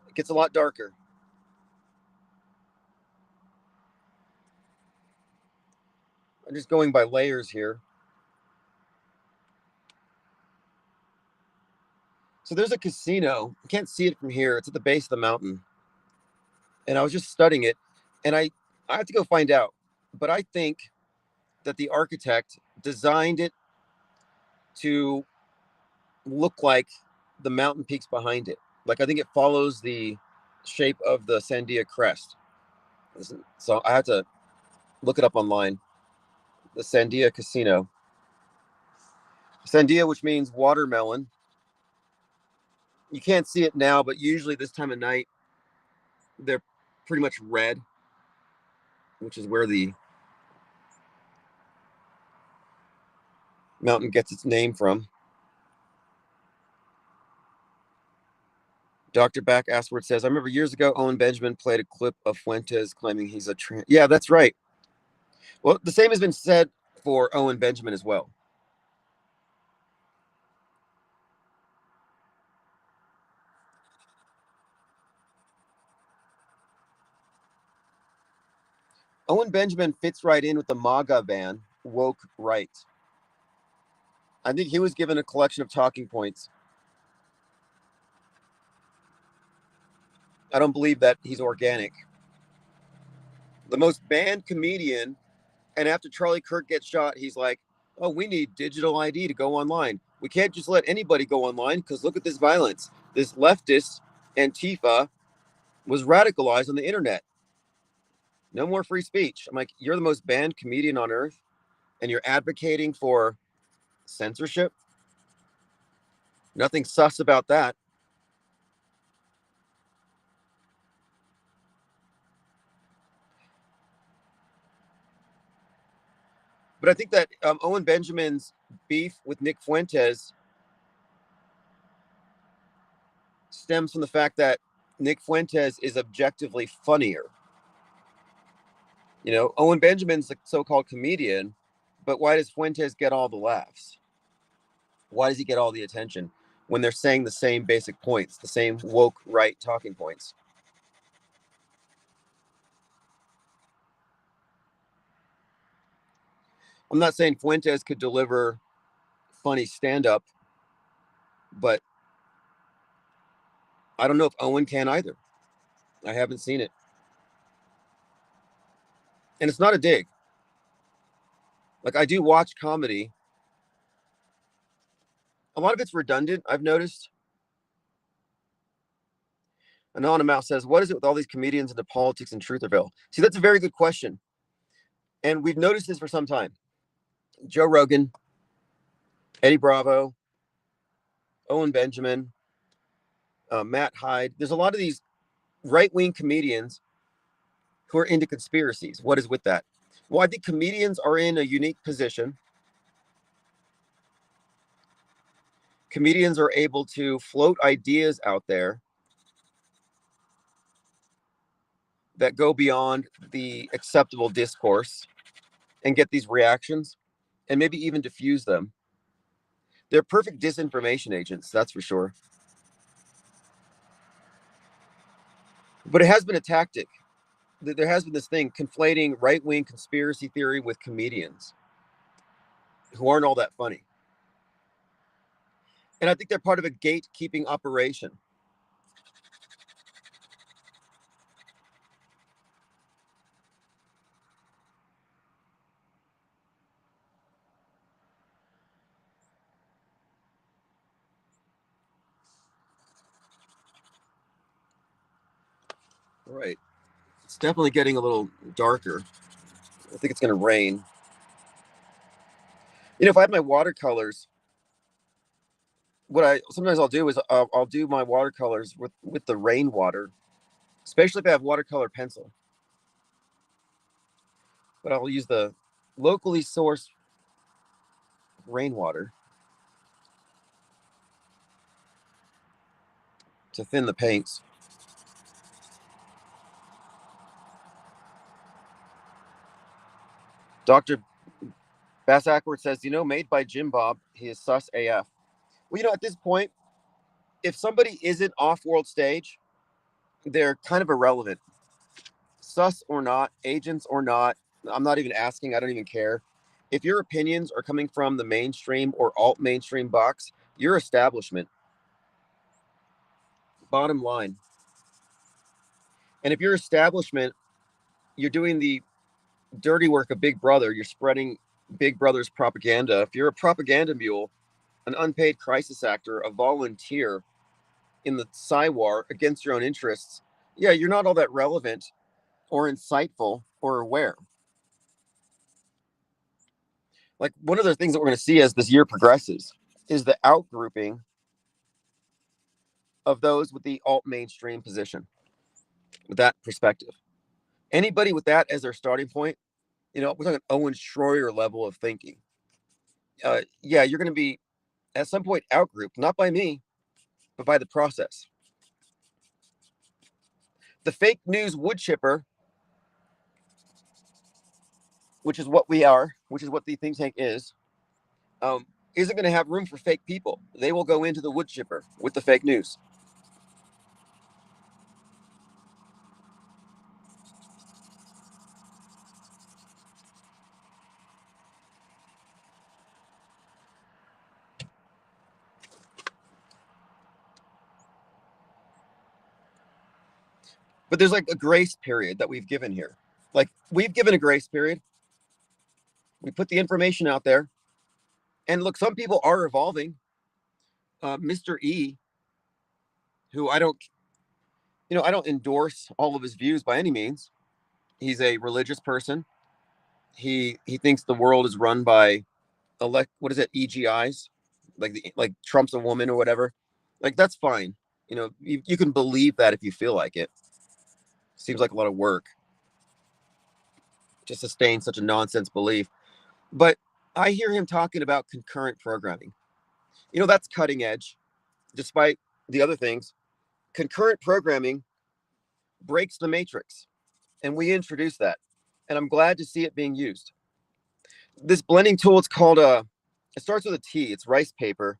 It gets a lot darker. I'm just going by layers here. So there's a casino. You can't see it from here. It's at the base of the mountain. And I was just studying it. And I have to go find out. But I think that the architect designed it to look like the mountain peaks behind it. Like, I think it follows the shape of the Sandia crest. So I had to look it up online. The Sandia Casino. Sandia, which means watermelon. You can't see it now, but usually this time of night, they're pretty much red, which is where the mountain gets its name from. Dr. Back Ashworth says, I remember years ago, Owen Benjamin played a clip of Fuentes claiming he's a trans. Yeah, that's right. Well, the same has been said for Owen Benjamin as well. Owen Benjamin fits right in with the MAGA van, woke right. I think he was given a collection of talking points. I don't believe that he's organic. The most banned comedian, and after Charlie Kirk gets shot, he's like, oh, we need digital ID to go online. We can't just let anybody go online because look at this violence. This leftist Antifa was radicalized on the internet. No more free speech. I'm like, you're the most banned comedian on earth, and you're advocating for censorship? Nothing sus about that. But I think that Owen Benjamin's beef with Nick Fuentes stems from the fact that Nick Fuentes is objectively funnier. Owen Benjamin's a so-called comedian, but why does Fuentes get all the laughs? Why does he get all the attention when they're saying the same basic points, the same woke right talking points? I'm not saying Fuentes could deliver funny stand-up, but I don't know if Owen can either. I haven't seen it. And it's not a dig. Like, I do watch comedy. A lot of it's redundant, I've noticed. Anonymous says, what is it with all these comedians into politics and Trutherville? See, that's a very good question. And we've noticed this for some time. Joe Rogan, Eddie Bravo, Owen Benjamin, Matt Hyde. There's a lot of these right-wing comedians who are into conspiracies. What is with that? Well, I think comedians are in a unique position. Comedians are able to float ideas out there that go beyond the acceptable discourse and get these reactions and maybe even diffuse them. They're perfect disinformation agents, that's for sure. But it has been a tactic. There has been this thing conflating right wing conspiracy theory with comedians who aren't all that funny. And I think they're part of a gatekeeping operation. Right. It's definitely getting a little darker. I think it's going to rain. If I had my watercolors, what I sometimes I'll do is I'll do my watercolors with the rainwater, especially if I have watercolor pencil. But I'll use the locally sourced rainwater to thin the paints. Dr. Bass Ackworth says, made by Jim Bob, he is sus AF. Well, at this point, if somebody isn't off-world stage, they're kind of irrelevant. Sus or not, agents or not, I'm not even asking, I don't even care. If your opinions are coming from the mainstream or alt mainstream box, your establishment. Bottom line. And if your establishment, you're doing the dirty work of Big Brother, you're spreading Big Brother's propaganda. If you're a propaganda mule, an unpaid crisis actor, a volunteer in the war against your own interests, yeah, you're not all that relevant or insightful or aware. Like one of the things that we're going to see as this year progresses is the outgrouping of those with the alt mainstream position, with that perspective. Anybody with that as their starting point, we're talking Owen Schroyer level of thinking. Yeah, you're going to be at some point outgrouped, not by me, but by the process. The fake news wood chipper, which is what we are, which is what the think tank is, isn't going to have room for fake people. They will go into the wood chipper with the fake news. But there's like a grace period that we've given here. Like we've given a grace period. We put the information out there. And look, some people are evolving. Mr. E, who I don't endorse all of his views by any means. He's a religious person. He thinks the world is run by what is it, EGIs, like Trump's a woman or whatever. Like that's fine. You can believe that if you feel like it. Seems like a lot of work to sustain such a nonsense belief. But I hear him talking about concurrent programming. That's cutting edge, despite the other things. Concurrent programming breaks the matrix, and we introduced that. And I'm glad to see it being used. This blending tool, it's called it starts with a T. It's rice paper.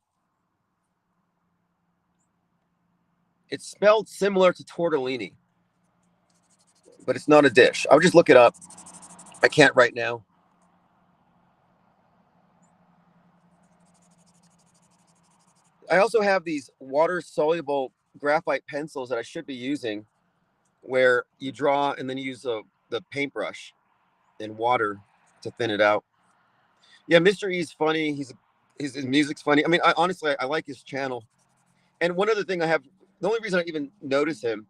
It's spelled similar to tortellini, but it's not a dish. I'll just look it up. I can't right now. I also have these water soluble graphite pencils that I should be using, where you draw and then you use the paintbrush and water to thin it out. Yeah, Mr. E's funny. His music's funny. I mean, honestly I like his channel. And one other thing the only reason I even notice him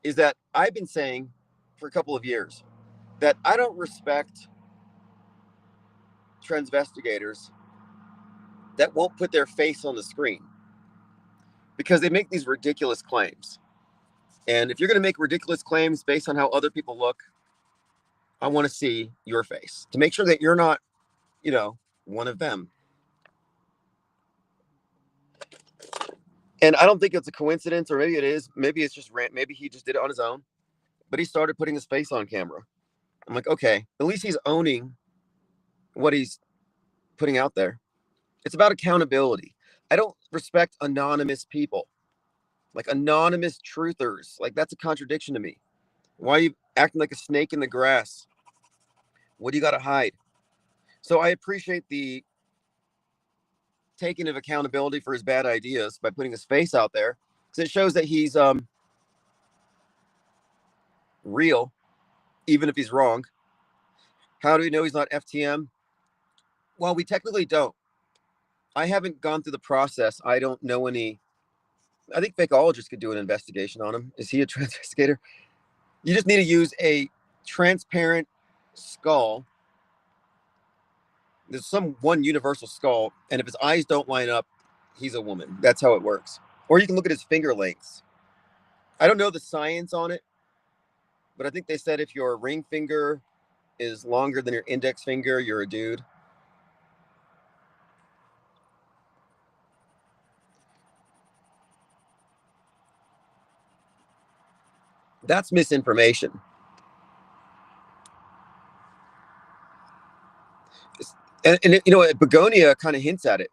is that I've been saying for a couple of years that I don't respect transvestigators that won't put their face on the screen. because they make these ridiculous claims. And if you're going to make ridiculous claims based on how other people look, I want to see your face to make sure that you're not, one of them. And I don't think it's a coincidence, or maybe it is. Maybe it's just maybe he just did it on his own. But he started putting his face on camera. I'm like, okay, at least he's owning what he's putting out there. It's about accountability. I don't respect anonymous people, like anonymous truthers. Like, that's a contradiction to me. Why are you acting like a snake in the grass? What do you got to hide? So I appreciate the taking of accountability for his bad ideas by putting his face out there, because it shows that he's real, even if he's wrong. How do we know he's not FTM? Well, we technically don't. I haven't gone through the process. I don't know any. I think fakeologists could do an investigation on him. Is he a investigator? You just need to use a transparent skull. There's some one universal skull, and if his eyes don't line up, he's a woman. That's how it works. Or you can look at his finger lengths. I don't know the science on it, but I think they said if your ring finger is longer than your index finger, you're a dude. That's misinformation. And Begonia kind of hints at it.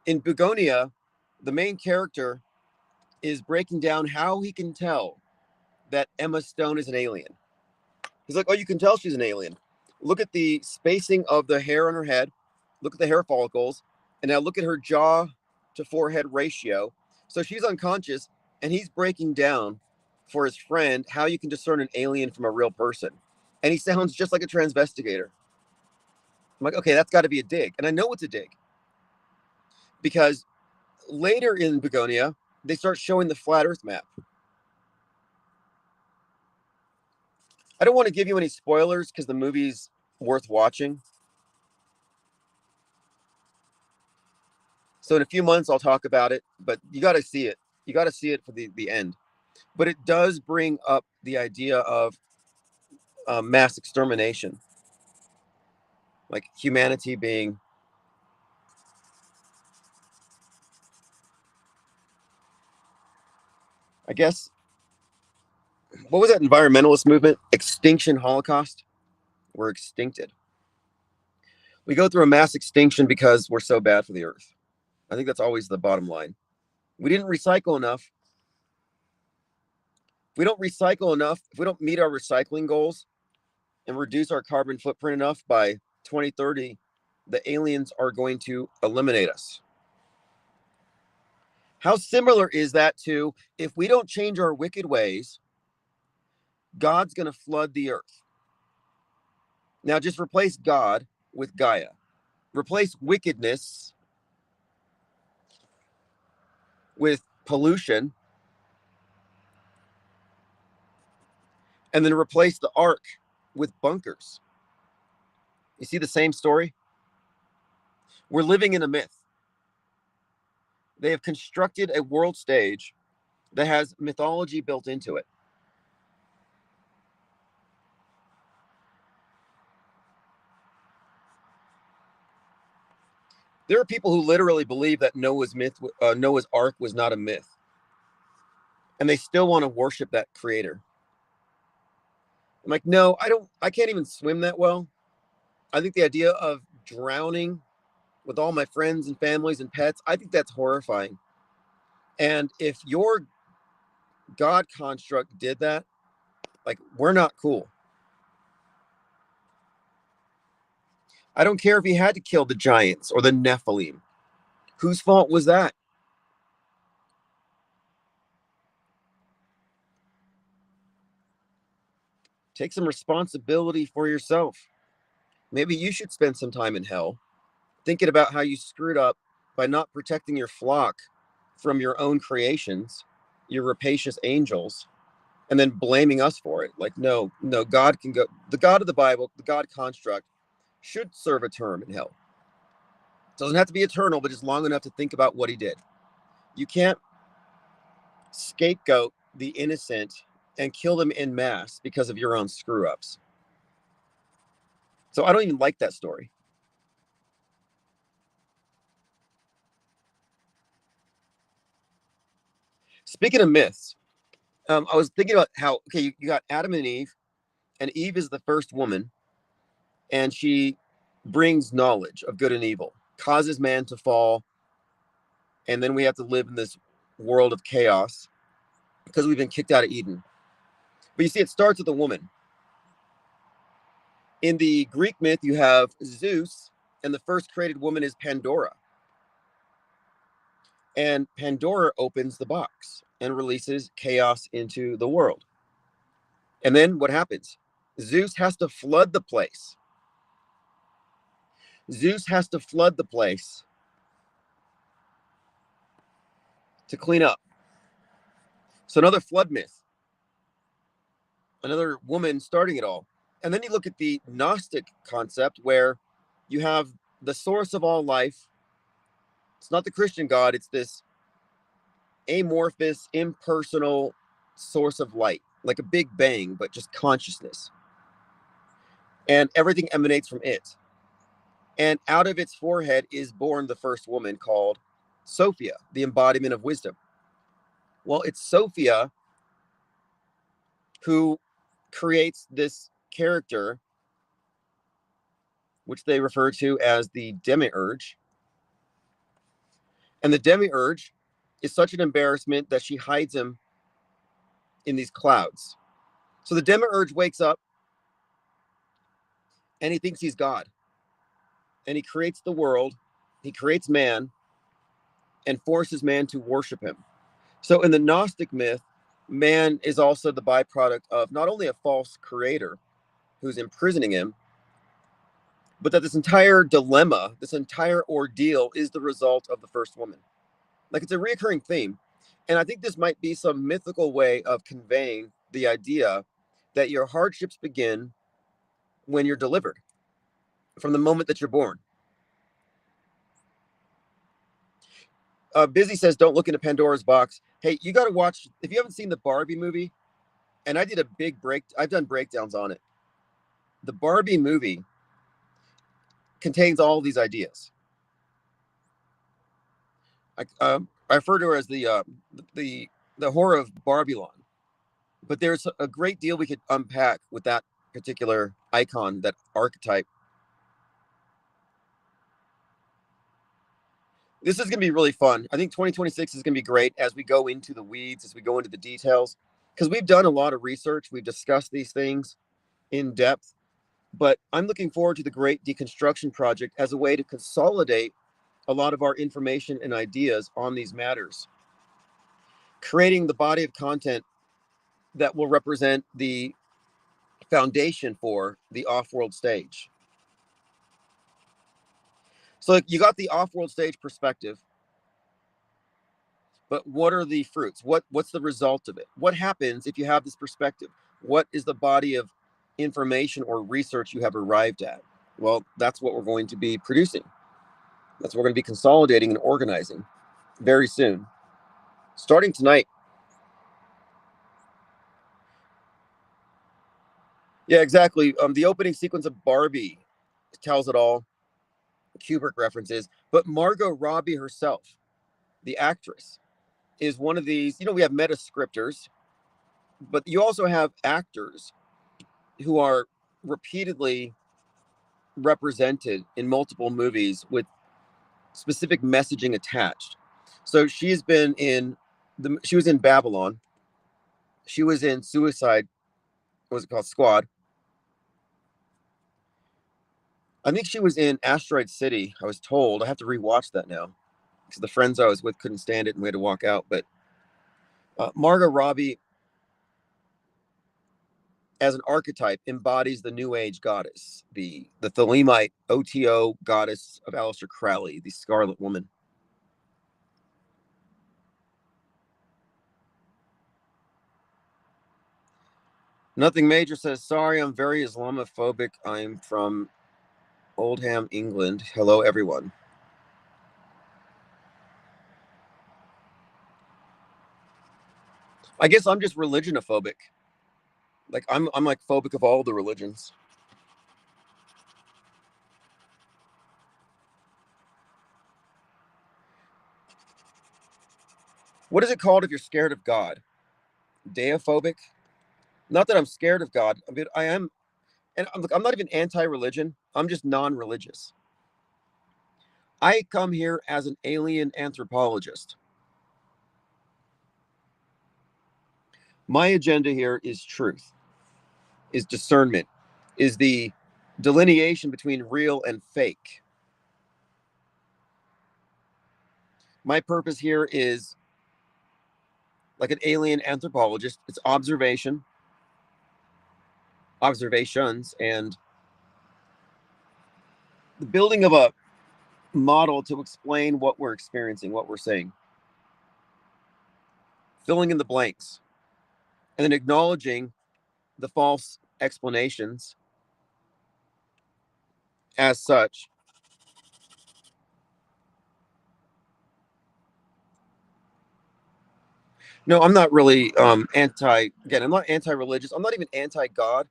In Begonia, the main character is breaking down how he can tell that Emma Stone is an alien. He's like, oh, you can tell she's an alien. Look at the spacing of the hair on her head. Look at the hair follicles. And now look at her jaw to forehead ratio. So she's unconscious, and he's breaking down for his friend how you can discern an alien from a real person. And he sounds just like a transvestigator. I'm like, okay, that's got to be a dig. And I know it's a dig. Because later in Begonia, they start showing the flat Earth map. I don't want to give you any spoilers because the movie's worth watching. So in a few months, I'll talk about it, but you got to see it. You got to see it for the end. But it does bring up the idea of mass extermination, like humanity being, I guess, what was that environmentalist movement? Extinction Holocaust. We're extincted. We go through a mass extinction because we're so bad for the earth. I think that's always the bottom line. We didn't recycle enough. If we don't recycle enough, if we don't meet our recycling goals and reduce our carbon footprint enough by 2030, the aliens are going to eliminate us. How similar is that to if we don't change our wicked ways, God's going to flood the earth? Now just replace God with Gaia. Replace wickedness with pollution, and then replace the ark with bunkers. You see the same story? We're living in a myth. They have constructed a world stage that has mythology built into it. There are people who literally believe that Noah's Ark was not a myth, and they still want to worship that creator. I'm like, no, I can't even swim that well. I think the idea of drowning with all my friends and families and pets, I think that's horrifying. And if your God construct did that, like, we're not cool. I don't care if he had to kill the giants or the Nephilim. Whose fault was that? Take some responsibility for yourself. Maybe you should spend some time in hell thinking about how you screwed up by not protecting your flock from your own creations, your rapacious angels, and then blaming us for it. Like, no, God can go. The God of the Bible, the God construct, should serve a term in hell. It doesn't have to be eternal, but just long enough to think about what he did. You can't scapegoat the innocent and kill them en masse because of your own screw ups. So I don't even like that story. Speaking of myths, I was thinking about how, okay, you got Adam and Eve is the first woman, and she brings knowledge of good and evil, causes man to fall, and then we have to live in this world of chaos because we've been kicked out of Eden. But you see, it starts with a woman. In the Greek myth, you have Zeus, and the first created woman is Pandora. And Pandora opens the box and releases chaos into the world. And then what happens? Zeus has to flood the place. Zeus has to flood the place to clean up. So another flood myth, another woman starting it all. And then you look at the Gnostic concept where you have the source of all life. It's not the Christian God, it's this amorphous, impersonal source of light, like a big bang, but just consciousness. And everything emanates from it. And out of its forehead is born the first woman called Sophia, the embodiment of wisdom. Well, it's Sophia who creates this character, which they refer to as the demiurge. And the demiurge is such an embarrassment that she hides him in these clouds. So the demiurge wakes up and he thinks he's God. And he creates the world, he creates man, and forces man to worship him. So in the Gnostic myth, man is also the byproduct of not only a false creator who's imprisoning him, but that this entire dilemma, this entire ordeal is the result of the first woman. Like, it's a recurring theme. And I think this might be some mythical way of conveying the idea that your hardships begin when you're delivered, from the moment that you're born. Busy says, don't look into Pandora's box. Hey, you got to watch, if you haven't seen the Barbie movie, and I did a big I've done breakdowns on it. The Barbie movie contains all these ideas. I refer to her as the horror of Babylon. But there's a great deal we could unpack with that particular icon, that archetype. This is going to be really fun. I think 2026 is going to be great as we go into the weeds, as we go into the details, because we've done a lot of research. We've discussed these things in depth, but I'm looking forward to the great deconstruction project as a way to consolidate a lot of our information and ideas on these matters, creating the body of content that will represent the foundation for the off-world stage. So you got the off-world stage perspective, but what are the fruits? What's the result of it? What happens if you have this perspective? What is the body of information or research you have arrived at? Well, that's what we're going to be producing. That's what we're going to be consolidating and organizing very soon, starting tonight. Yeah, exactly. The opening sequence of Barbie tells it all. Kubrick references, but Margot Robbie herself, the actress, is one of these. We have meta scripters, but you also have actors who are repeatedly represented in multiple movies with specific messaging attached. So she's been she was in Babylon. She was in Suicide, what was it called? Squad. I think she was in Asteroid City. I was told. I have to rewatch that now because the friends I was with couldn't stand it and we had to walk out. But Margot Robbie, as an archetype, embodies the New Age goddess, the Thelemite OTO goddess of Aleister Crowley, the Scarlet Woman. Nothing Major says, sorry, I'm very Islamophobic. I'm from Oldham, England. Hello, everyone. I guess I'm just religionophobic. Like I'm like phobic of all the religions. What is it called if you're scared of God? Deophobic? Not that I'm scared of God. I mean, I am, and I'm not even anti-religion. I'm just non-religious. I come here as an alien anthropologist. My agenda here is truth, is discernment, is the delineation between real and fake. My purpose here is like an alien anthropologist. It's observation, observations, and the building of a model to explain what we're experiencing, what we're saying, filling in the blanks, and then acknowledging the false explanations as such. No, I'm not really anti. Again, I'm not anti-religious. I'm not even anti-God.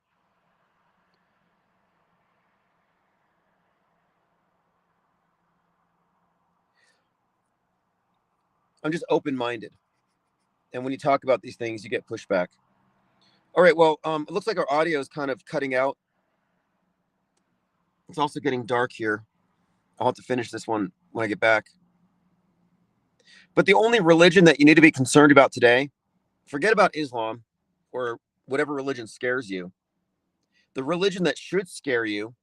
I'm just open-minded. And when you talk about these things, you get pushback. All right. Well, it looks like our audio is kind of cutting out. It's also getting dark here. I'll have to finish this one when I get back. But the only religion that you need to be concerned about today, forget about Islam or whatever religion scares you. The religion that should scare you